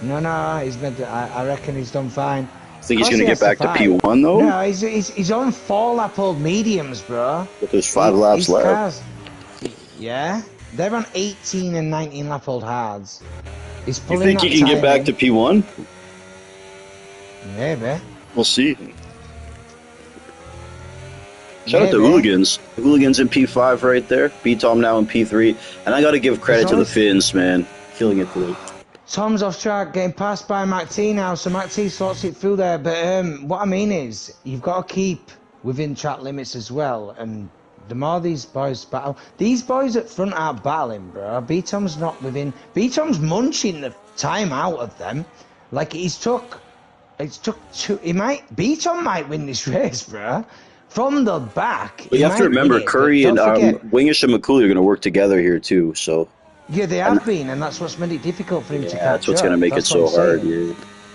[SPEAKER 2] No, he's meant to, I reckon he's done fine.
[SPEAKER 1] Think he's going to get back to P1, though?
[SPEAKER 2] No, he's on 4-lap-old mediums, bro.
[SPEAKER 1] But there's 5 laps left.
[SPEAKER 2] Yeah? They're on 18 and 19-lap-old hards.
[SPEAKER 1] You think he can get back to P1?
[SPEAKER 2] Maybe.
[SPEAKER 1] We'll see. Shout out to Hooligans. Hooligans in P5 right there. B-Tom now in P3. And I got to give credit to the Finns, man. Killing it today.
[SPEAKER 2] Tom's off track, getting passed by McT now, so McT slots it through there. But what I mean is, you've got to keep within track limits as well. And the more these boys battle, these boys at front are battling, bro. B-Tom's not within. B-Tom's munching the time out of them. Like it's took two. B-Tom might win this race, bro. From the back.
[SPEAKER 1] But you have to remember, Curry and Wingish and McCooley are going to work together here too. So.
[SPEAKER 2] Yeah, they have been, and that's what's made it difficult for him to catch up.
[SPEAKER 1] That's what's going to make it so hard. Yeah.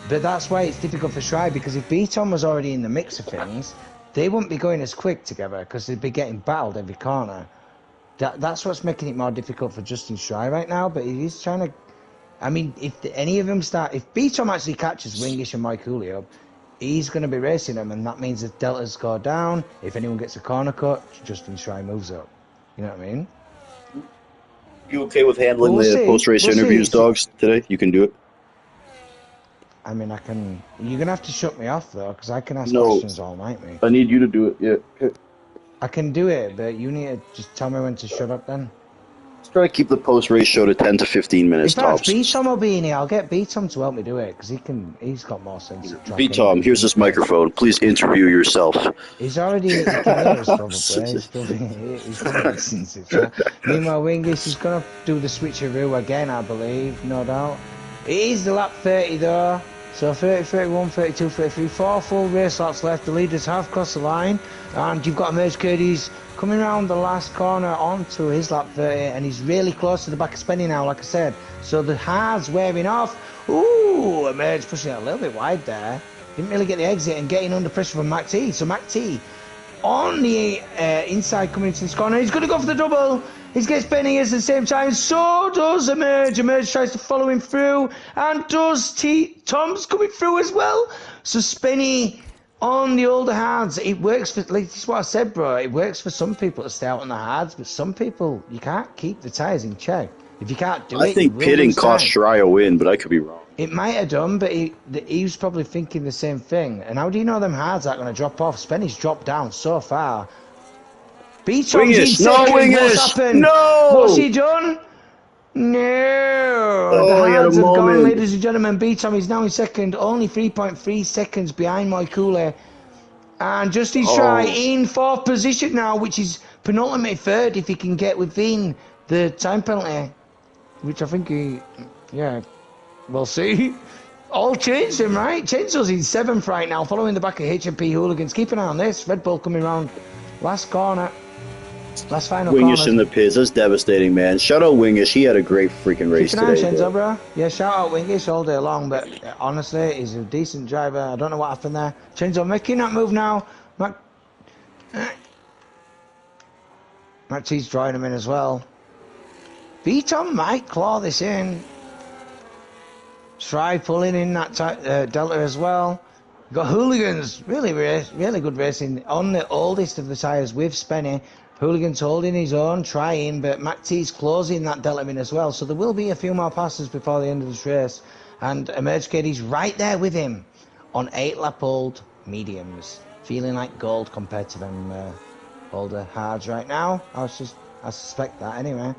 [SPEAKER 2] But that's why it's difficult for Shry, because if B-Tom was already in the mix of things, they wouldn't be going as quick together, because they'd be getting battled every corner. That's what's making it more difficult for Justin Shry right now, but he's trying to... I mean, if any of them start... If B-Tom actually catches Wingish and Mike Cooley up, he's going to be racing them, and that means the deltas go down. If anyone gets a corner cut, Justin Shry moves up. You know what I mean?
[SPEAKER 1] You okay with handling the post-race interviews, dogs, today? You can do it?
[SPEAKER 2] I mean, I can... You're going to have to shut me off, though, because I can ask questions all night, mate.
[SPEAKER 1] I need you to do it, yeah.
[SPEAKER 2] I can do it, but you need to just tell me when to shut up, then.
[SPEAKER 1] Let's try to keep the post-race show to 10 to 15 minutes, tops.
[SPEAKER 2] B-Tom will be in here. I'll get B-Tom to help me do it, because he's got more sense.
[SPEAKER 1] B-Tom, here's this microphone. Please interview yourself.
[SPEAKER 2] He's already... probably. He's probably listening to it. Meanwhile, Wingish is going to do the switcheroo again, I believe, no doubt. It is the lap 30, though. So 30, 31, 32, 33, 4 full race laps left. The leaders have crossed the line. And you've got Emerge Curdy's coming around the last corner onto his lap 30. And he's really close to the back of Spenny now, like I said. So the hard's wearing off. Ooh, Emerge pushing it a little bit wide there. Didn't really get the exit and getting under pressure from McT. So McT on the inside coming into this corner. He's going to go for the double. He gets Benny at the same time. So does Emerge. Emerge tries to follow him through. And does Tom's coming through as well. So Spenny on the older hards. It works for, like, this is what I said, bro. It works for some people to stay out on the hards. But some people, you can't keep the tyres in check. If you can't do it,
[SPEAKER 1] I think pitting cost Shry a win, but I could be wrong.
[SPEAKER 2] It might have done, but he was probably thinking the same thing. And how do you know them hards aren't going to drop off? Spenny's dropped down so far. B-Tom's in second. What's happened?
[SPEAKER 1] No!
[SPEAKER 2] What's he done? No! The hards have gone, ladies and gentlemen. B-Tom is now in second, only 3.3 seconds behind Moikule. And Justin Shry in fourth position now, which is penultimate third if he can get within the time penalty. Which I think we'll see. All changed him, right? Chenzo's in seventh right now, following the back of HMP Hooligans. Keep an eye on this. Red Bull coming around. Last corner. Last final corner.
[SPEAKER 1] Wingish in the pits. That's devastating, man. Shout out Wingish. He had a great freaking race today.
[SPEAKER 2] Keep an eye on Chenzo, bro. Yeah, shout out Wingish all day long, but honestly, he's a decent driver. I don't know what happened there. Chenzo making that move now. McT's drawing him in as well. B-Tom might claw this in. Shry pulling in that delta as well. Got Hooligans, really good racing on the oldest of the tyres with Spenny. Hooligans holding his own, trying, but McT's closing that delta in as well. So there will be a few more passes before the end of this race. And Emerge Katie's right there with him on 8-lap-old mediums. Feeling like gold compared to them older hards right now. I suspect that anyway.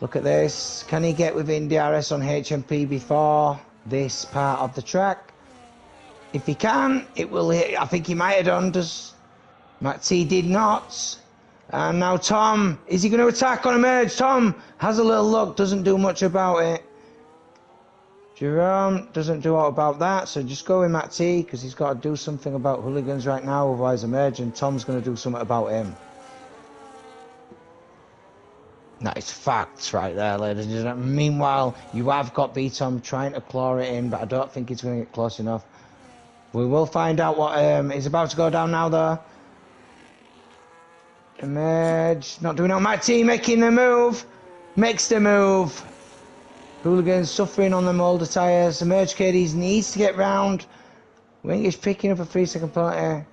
[SPEAKER 2] Look at this. Can he get within DRS on HMP before this part of the track? If he can, it will hit. I think he might have done. Does Matt T did not. And now Tom, is he going to attack on emerge? Tom has a little look, doesn't do much about it. Jerome doesn't do all about that, so just go with Matt T, because he's got to do something about hooligans right now, otherwise emerge, and Tom's going to do something about him. That is facts right there, ladies and gentlemen. Meanwhile, you have got B-Tom trying to claw it in, but I don't think he's going to get close enough. We will find out what is about to go down now, though. Emerge, not doing it. Matt T making the move. Makes the move. Hooligans suffering on them older tyres. Emerge KDs needs to get round. Wingish picking up a 3-second penalty.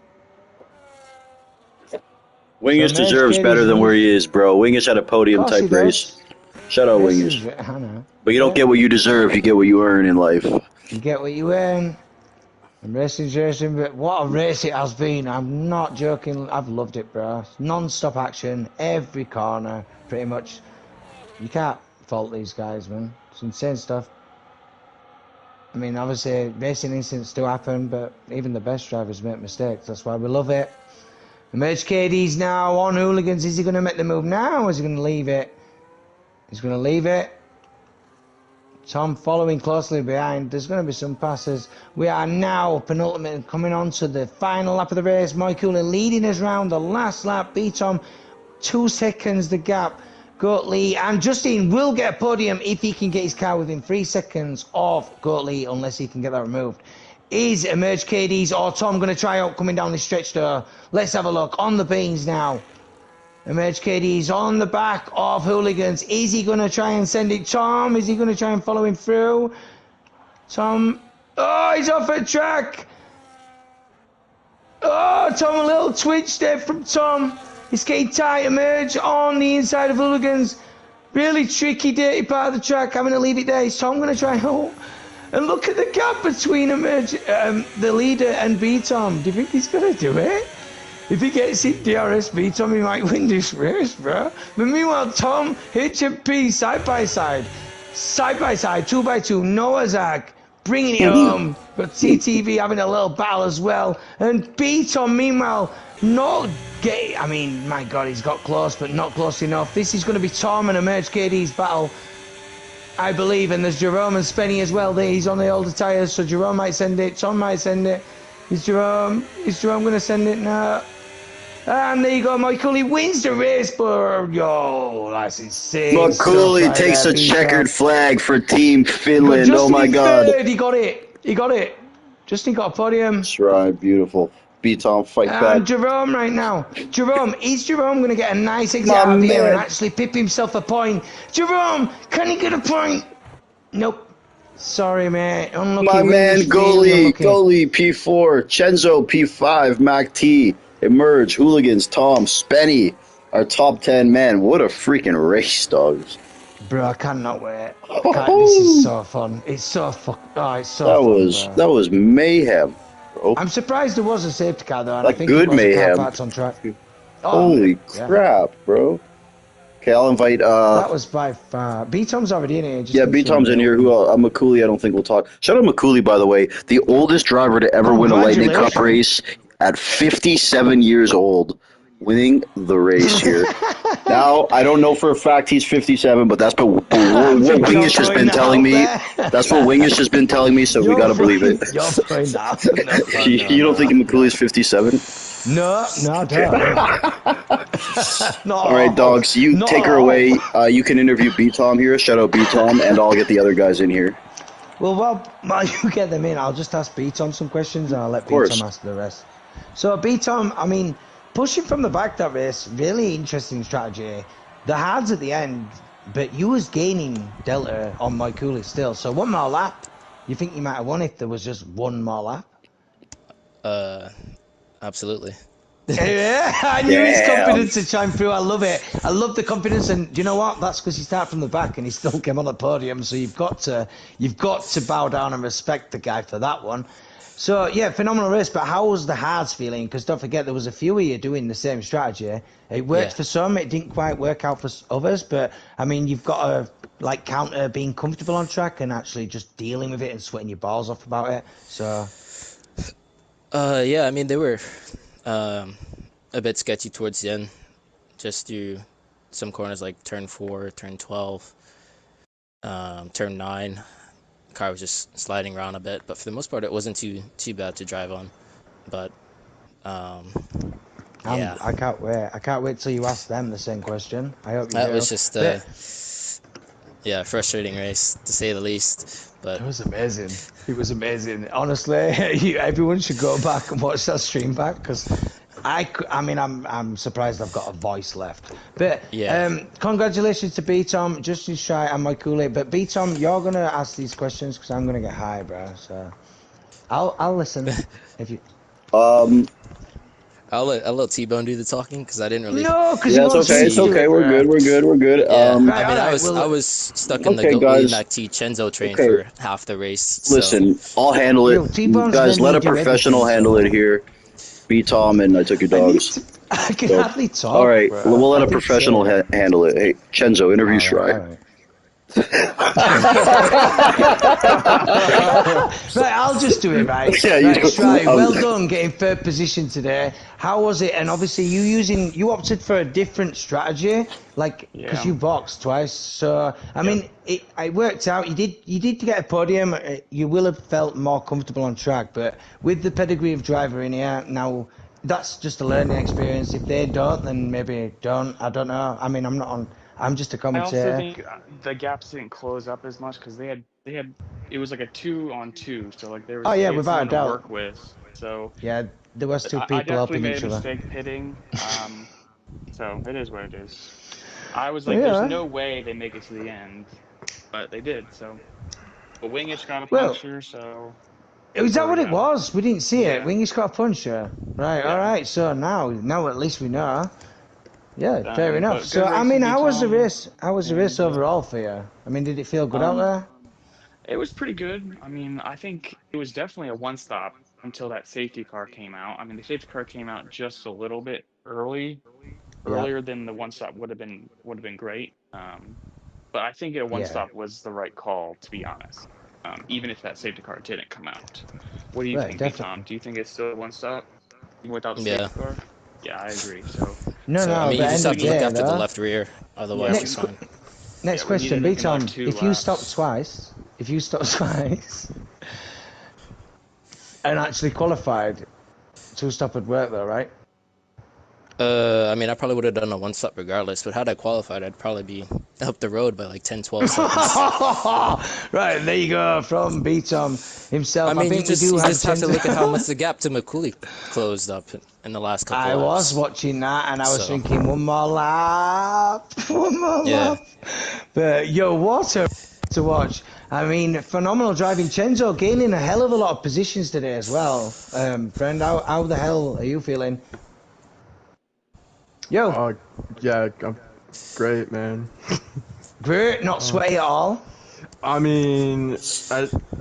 [SPEAKER 1] Wingish deserves better than where he is, bro. Wingish had a podium type race. Shut up, Wingish.
[SPEAKER 2] I know.
[SPEAKER 1] But you don't get what you deserve, you get what you earn in life.
[SPEAKER 2] You get what you earn. I'm racing, but what a race it has been. I'm not joking. I've loved it, bro. Non-stop action, every corner, pretty much. You can't fault these guys, man. It's insane stuff. I mean, obviously, racing incidents do happen, but even the best drivers make mistakes. That's why we love it. Emerge KD's now on hooligans. Is he going to make the move now, or is he going to leave it? He's going to leave it. Tom following closely behind. There's going to be some passes. We are now penultimate coming on to the final lap of the race. Moikula leading us round the last lap. B-Tom 2 seconds the gap. Goatley and Justin will get a podium if he can get his car within 3 seconds of Goatley, unless he can get that removed. Is Emerge KD's or Tom going to try out coming down this stretch though? Let's have a look on the beans now. Emerge KD's on the back of hooligans. Is he going to try and send it? Tom, is he going to try and follow him through? Tom, oh, he's off at track. Oh, Tom, a little twitch there from Tom. It's getting tight. Emerge on the inside of hooligans. Really tricky, dirty part of the track. Having to leave it there. Is Tom going to try? Oh, and look at the gap between Emerge, the leader, and B-Tom. Do you think he's going to do it? If he gets it DRS B-Tom, he might win this race, bro. But meanwhile, Tom, H and P, side by side, 2 by 2, Noah's Ark, bringing it home. But TTV having a little battle as well. And B-Tom, meanwhile, not getting, I mean, my God, he's got close, but not close enough. This is going to be Tom and Emerge KD's battle, I believe. And there's Jerome and Spenny as well. He's on the older tyres, so Jerome might send it. Tom might send it. Is Jerome going to send it now? And there you go, McCulley wins the race, but yo, that's insane.
[SPEAKER 1] McCulley takes a checkered flag for Team Finland. Oh my God!
[SPEAKER 2] Third, he got it. Justin got a podium.
[SPEAKER 1] That's right, beautiful. B-Tom, fight back.
[SPEAKER 2] And Jerome right now. Is Jerome going to get a nice exit out of here and actually pip himself a point? Jerome, can he get a point? Nope. Sorry, man. Unlucky.
[SPEAKER 1] My man, goalie P4, Chenzo P5, Mac T. Emerge, hooligans, Tom, Spenny, our top 10 man. What a freaking race, dogs.
[SPEAKER 2] Bro, I cannot wait. This is so fun. It's so it's so fun.
[SPEAKER 1] That was mayhem, bro.
[SPEAKER 2] I'm surprised there was a safety car though. And
[SPEAKER 1] like
[SPEAKER 2] I think
[SPEAKER 1] good mayhem.
[SPEAKER 2] Parts on track.
[SPEAKER 1] Holy crap, bro. Okay, I'll invite.
[SPEAKER 2] That was by far. B-Tom's already in here.
[SPEAKER 1] Yeah, B-Tom's in here. Who else? McCooley, I don't think we'll talk. Shout out McCooley, by the way. The oldest driver to ever win a Lightning Cup race at 57 years old, winning the race here. Now, I don't know for a fact he's 57, but that's what Wingish has been telling me. That's what Wingish has been telling me, so we got to believe it. You don't think McCooley's 57?
[SPEAKER 2] No, I don't.
[SPEAKER 1] All right, dogs, you take her away. You can interview B-Tom here. Shout out B-Tom, and I'll get the other guys in here.
[SPEAKER 2] Well, while you get them in, I'll just ask B-Tom some questions, and I'll let B-Tom ask the rest. So, B-Tom, I mean, pushing from the back that race, really interesting strategy. The hards at the end, but you was gaining delta on my Cooley still. So, one more lap, you think you might have won if there was just one more lap?
[SPEAKER 3] Absolutely.
[SPEAKER 2] Yeah, I knew his confidence to chime through. I love it. I love the confidence, and do you know what? That's because he started from the back and he still came on the podium. So you've got to bow down and respect the guy for that one. So yeah, phenomenal race. But how was the hards feeling? Because don't forget, there was a few of you doing the same strategy. It worked for some. It didn't quite work out for others. But I mean, you've got to counter being comfortable on track and actually just dealing with it and sweating your balls off about it. So.
[SPEAKER 3] Yeah, I mean they were um, a bit sketchy towards the end, just through some corners like turn 4, turn 12, turn 9. The car was just sliding around a bit, but for the most part, it wasn't too bad to drive on. But um, yeah,
[SPEAKER 2] I can't wait. I can't wait till you ask them the same question. I hope you
[SPEAKER 3] that
[SPEAKER 2] do.
[SPEAKER 3] was just
[SPEAKER 2] But
[SPEAKER 3] yeah, frustrating race to say the least. But
[SPEAKER 2] it was amazing. It was amazing. Honestly, everyone should go back and watch that stream back because I mean, I'm surprised I've got a voice left. But
[SPEAKER 3] yeah,
[SPEAKER 2] congratulations to B-Tom, Justin Shy, and my Kool-Aid. But B-Tom, you're gonna ask these questions because I'm gonna get high, bro. So I'll listen if you.
[SPEAKER 1] Um,
[SPEAKER 3] I'll let Tbone do the talking because I didn't really
[SPEAKER 2] No, because he
[SPEAKER 1] yeah, it's
[SPEAKER 2] wants
[SPEAKER 1] okay.
[SPEAKER 2] you
[SPEAKER 1] It's
[SPEAKER 2] to do
[SPEAKER 3] see.
[SPEAKER 1] okay.
[SPEAKER 2] it,
[SPEAKER 1] We're
[SPEAKER 2] bro.
[SPEAKER 1] good. We're good. We're good.
[SPEAKER 3] Yeah, I
[SPEAKER 2] Right, all
[SPEAKER 3] mean, I
[SPEAKER 2] right.
[SPEAKER 3] was I
[SPEAKER 2] Well,
[SPEAKER 3] was stuck in the
[SPEAKER 1] Okay,
[SPEAKER 3] Goat William
[SPEAKER 1] guys.
[SPEAKER 3] Mac T Chenzo train
[SPEAKER 1] Okay,
[SPEAKER 3] for half the race, so
[SPEAKER 1] listen. I'll handle it.
[SPEAKER 2] yo, T-Bone's
[SPEAKER 1] Guys,
[SPEAKER 2] letting
[SPEAKER 1] let
[SPEAKER 2] you
[SPEAKER 1] a
[SPEAKER 2] do everything.
[SPEAKER 1] professional handle it
[SPEAKER 2] So
[SPEAKER 1] here. Be Tom, and I took your
[SPEAKER 2] I need
[SPEAKER 1] dogs.
[SPEAKER 2] to. I can
[SPEAKER 1] So,
[SPEAKER 2] hardly
[SPEAKER 1] all
[SPEAKER 2] talk,
[SPEAKER 1] right.
[SPEAKER 2] bro.
[SPEAKER 1] We'll let
[SPEAKER 2] I
[SPEAKER 1] a
[SPEAKER 2] did say
[SPEAKER 1] professional
[SPEAKER 2] it.
[SPEAKER 1] handle it. Hey, Chenzo, interview
[SPEAKER 2] All
[SPEAKER 1] Shry.
[SPEAKER 2] right, all right. Right, I'll just do it, right?
[SPEAKER 1] Yeah, you
[SPEAKER 2] Right,
[SPEAKER 1] know,
[SPEAKER 2] Stry, well done getting third position today. How was it? And obviously you opted for a different strategy, like, because
[SPEAKER 4] Yeah.
[SPEAKER 2] you boxed twice. So, I
[SPEAKER 4] Yep.
[SPEAKER 2] mean, it worked out. You did get a podium. You will have felt more comfortable on track, but with the pedigree of driver in here, now that's just a learning experience. If they don't, then maybe don't. I don't know. I mean, I'm just a
[SPEAKER 4] I also
[SPEAKER 2] commentator.
[SPEAKER 4] think the gaps didn't close up as much because they had it was like a 2-on-2, so like
[SPEAKER 2] Oh
[SPEAKER 4] they
[SPEAKER 2] yeah,
[SPEAKER 4] had
[SPEAKER 2] without a
[SPEAKER 4] someone to
[SPEAKER 2] doubt.
[SPEAKER 4] work with. So
[SPEAKER 2] Yeah, there was two
[SPEAKER 4] I
[SPEAKER 2] people
[SPEAKER 4] definitely
[SPEAKER 2] helping
[SPEAKER 4] made a
[SPEAKER 2] each other.
[SPEAKER 4] mistake pitting. So it is what it is. I was
[SPEAKER 2] Oh,
[SPEAKER 4] like, there's
[SPEAKER 2] yeah.
[SPEAKER 4] no way they make it to the end, but they did. So, but Wingish got a
[SPEAKER 2] Well,
[SPEAKER 4] puncture, so
[SPEAKER 2] is
[SPEAKER 4] that's
[SPEAKER 2] that
[SPEAKER 4] where we
[SPEAKER 2] what it
[SPEAKER 4] got.
[SPEAKER 2] was? We didn't see it.
[SPEAKER 4] Yeah,
[SPEAKER 2] Wingy's got a puncher. Right, all
[SPEAKER 4] yeah.
[SPEAKER 2] right. So now at least we know. Yeah, fair enough.
[SPEAKER 4] But
[SPEAKER 2] So,
[SPEAKER 4] good
[SPEAKER 2] I
[SPEAKER 4] race to
[SPEAKER 2] mean,
[SPEAKER 4] beat Tom,
[SPEAKER 2] How was the race
[SPEAKER 4] and
[SPEAKER 2] overall for you? I mean, did it feel good out
[SPEAKER 4] um,
[SPEAKER 2] there?
[SPEAKER 4] it was pretty good. I mean, I think it was definitely a one stop until that safety car came out. I mean, the safety car came out just a little bit
[SPEAKER 2] Yeah,
[SPEAKER 4] earlier than the one stop would have been great. But I think a one
[SPEAKER 2] yeah.
[SPEAKER 4] stop was the right call, to be honest. Even if that safety car didn't come out. What do you
[SPEAKER 2] Right,
[SPEAKER 4] think, B Tom?
[SPEAKER 2] definitely.
[SPEAKER 4] Do you think it's still a one stop even without the
[SPEAKER 3] yeah.
[SPEAKER 4] safety car? Yeah, I agree. So
[SPEAKER 2] No,
[SPEAKER 3] So I
[SPEAKER 2] no,
[SPEAKER 3] mean,
[SPEAKER 2] but
[SPEAKER 3] you just
[SPEAKER 2] end of
[SPEAKER 3] have
[SPEAKER 2] the
[SPEAKER 3] to look
[SPEAKER 2] day,
[SPEAKER 3] after the
[SPEAKER 2] though.
[SPEAKER 3] left rear,
[SPEAKER 4] yeah,
[SPEAKER 3] otherwise you're
[SPEAKER 2] Next,
[SPEAKER 3] fine.
[SPEAKER 2] next
[SPEAKER 4] we
[SPEAKER 2] question,
[SPEAKER 4] needed it in like
[SPEAKER 2] B-Tom.
[SPEAKER 4] 2
[SPEAKER 2] If you stopped
[SPEAKER 4] laps.
[SPEAKER 2] twice, and actually qualified, two-stop would work, though, right?
[SPEAKER 3] I mean, I probably would have done a one stop regardless, but had I qualified, I'd probably be up the road by like 10, 12 seconds.
[SPEAKER 2] Right, there you go, from B-Tom
[SPEAKER 3] I
[SPEAKER 2] himself. I
[SPEAKER 3] mean,
[SPEAKER 2] think we do
[SPEAKER 3] you
[SPEAKER 2] have
[SPEAKER 3] just have to look at how much
[SPEAKER 2] Chenzo.
[SPEAKER 3] the gap to McCooley closed up in the last couple
[SPEAKER 2] I was
[SPEAKER 3] laps.
[SPEAKER 2] watching that and I was
[SPEAKER 3] So
[SPEAKER 2] thinking, one more lap, one more
[SPEAKER 3] yeah,
[SPEAKER 2] lap. But yo, what a to watch. I mean, phenomenal driving. Chenzo gaining a hell of a lot of positions today as well. Friend, how the hell are you feeling? Yo,
[SPEAKER 5] Uh, yeah, I'm great, man.
[SPEAKER 2] great, not
[SPEAKER 5] Uh,
[SPEAKER 2] sweaty at all.
[SPEAKER 5] I mean,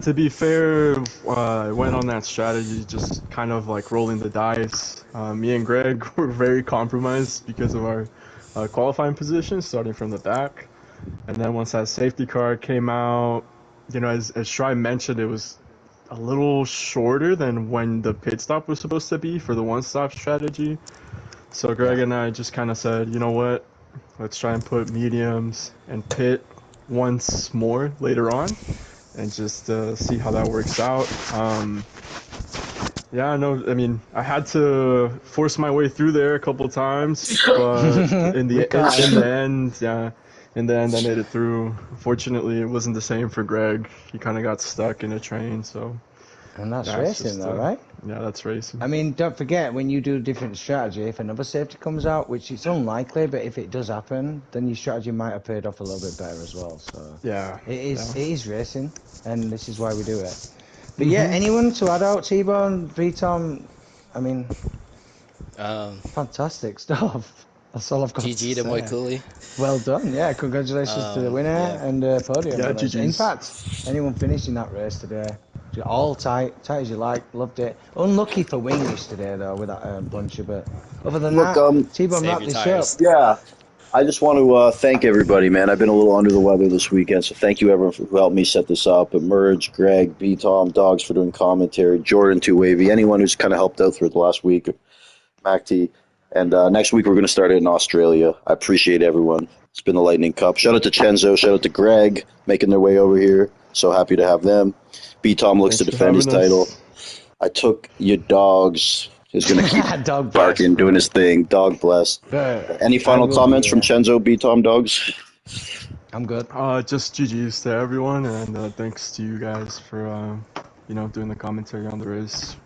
[SPEAKER 5] to be fair, I went on that strategy just kind of like rolling the dice. Me and Greg were very compromised because of our qualifying position, starting from the back. And then once that safety car came out, as Shry mentioned, it was a little shorter than when the pit stop was supposed to be for the one-stop strategy. So Greg
[SPEAKER 2] Yeah.
[SPEAKER 5] and I just kind of said, you know what? Let's try and put mediums and pit once more later on, and just see how that works out. Yeah, no, I mean, I had to force my way through there a couple times, but
[SPEAKER 2] We
[SPEAKER 5] in the
[SPEAKER 2] can't.
[SPEAKER 5] end, yeah, in the end, I made it through. Unfortunately, it wasn't the same for Greg. He kind of got stuck in a train, so
[SPEAKER 2] And that's
[SPEAKER 5] yeah, it's
[SPEAKER 2] racing
[SPEAKER 5] just
[SPEAKER 2] though, right?
[SPEAKER 5] yeah, that's racing.
[SPEAKER 2] I mean, don't forget when you do a different strategy, if another safety comes out, which it's unlikely, but if it does happen, then your strategy might have paid off a little bit better as well. So
[SPEAKER 5] Yeah, yeah.
[SPEAKER 2] it is racing, and this is why we do it. But yeah,
[SPEAKER 5] Mhm.
[SPEAKER 2] anyone to add out T-Bone, V-Tom? I mean,
[SPEAKER 3] um,
[SPEAKER 2] fantastic stuff. That's all I've got to
[SPEAKER 3] GG to
[SPEAKER 2] say.
[SPEAKER 3] McCooley.
[SPEAKER 2] Well done. Yeah, congratulations to the winner
[SPEAKER 3] Yeah,
[SPEAKER 2] and podium
[SPEAKER 5] Yeah,
[SPEAKER 2] winners. In
[SPEAKER 5] GG's.
[SPEAKER 2] fact, anyone finishing that race today, all tight, tight as you like. Loved it. Unlucky for Wingish today though with that puncher, but other than
[SPEAKER 1] look,
[SPEAKER 2] that, T-Bone
[SPEAKER 3] save
[SPEAKER 2] wrapped
[SPEAKER 3] your
[SPEAKER 2] this up.
[SPEAKER 3] tires.
[SPEAKER 1] yeah. I just want to thank everybody, man. I've been a little under the weather this weekend, so thank you everyone who helped me set this up. Emerge, Greg, B Tom, Dogs for doing commentary, Jordan Two Wavy, anyone who's kind of helped out through the last week, Mac T. And next week we're going to start it in Australia. I appreciate everyone. It's been the Lightning Cup. Shout out to Chenzo. Shout out to Greg making their way over here. So happy to have them. B Tom looks
[SPEAKER 5] Thanks
[SPEAKER 1] to
[SPEAKER 5] for
[SPEAKER 1] defend his
[SPEAKER 5] having us.
[SPEAKER 1] title. I took your dogs. He's going to keep
[SPEAKER 2] Dog
[SPEAKER 1] barking,
[SPEAKER 2] bless,
[SPEAKER 1] doing
[SPEAKER 2] bro.
[SPEAKER 1] his thing. Dog bless. Any
[SPEAKER 2] I
[SPEAKER 1] final
[SPEAKER 2] will
[SPEAKER 1] comments
[SPEAKER 2] be,
[SPEAKER 1] from Chenzo, B Tom, Dogs?
[SPEAKER 2] I'm good.
[SPEAKER 5] Just GG's to everyone, and thanks to you guys for doing the commentary on the race.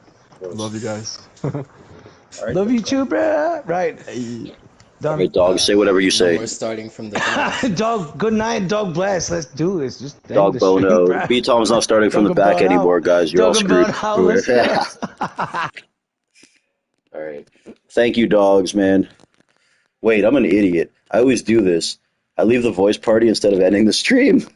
[SPEAKER 5] Love you guys.
[SPEAKER 1] All right,
[SPEAKER 2] Love you too, bruh. Right.
[SPEAKER 5] Hey.
[SPEAKER 1] all
[SPEAKER 2] Done.
[SPEAKER 1] right, Dogs, say whatever you
[SPEAKER 3] No
[SPEAKER 1] say.
[SPEAKER 3] more starting from the back.
[SPEAKER 2] Dog, good night, dog bless. Let's do this. Just end
[SPEAKER 1] Dog
[SPEAKER 2] the
[SPEAKER 1] bone
[SPEAKER 2] stream,
[SPEAKER 1] out.
[SPEAKER 2] bruh.
[SPEAKER 1] B Tom's not starting from
[SPEAKER 2] Dog
[SPEAKER 1] the
[SPEAKER 2] and
[SPEAKER 1] back
[SPEAKER 2] bone
[SPEAKER 1] anymore,
[SPEAKER 2] out.
[SPEAKER 1] guys. You're all
[SPEAKER 2] Dog and bone
[SPEAKER 1] screwed.
[SPEAKER 2] out. Let's go.
[SPEAKER 1] All right. Thank you, Dogs, man. Wait, I'm an idiot. I always do this. I leave the voice party instead of ending the stream.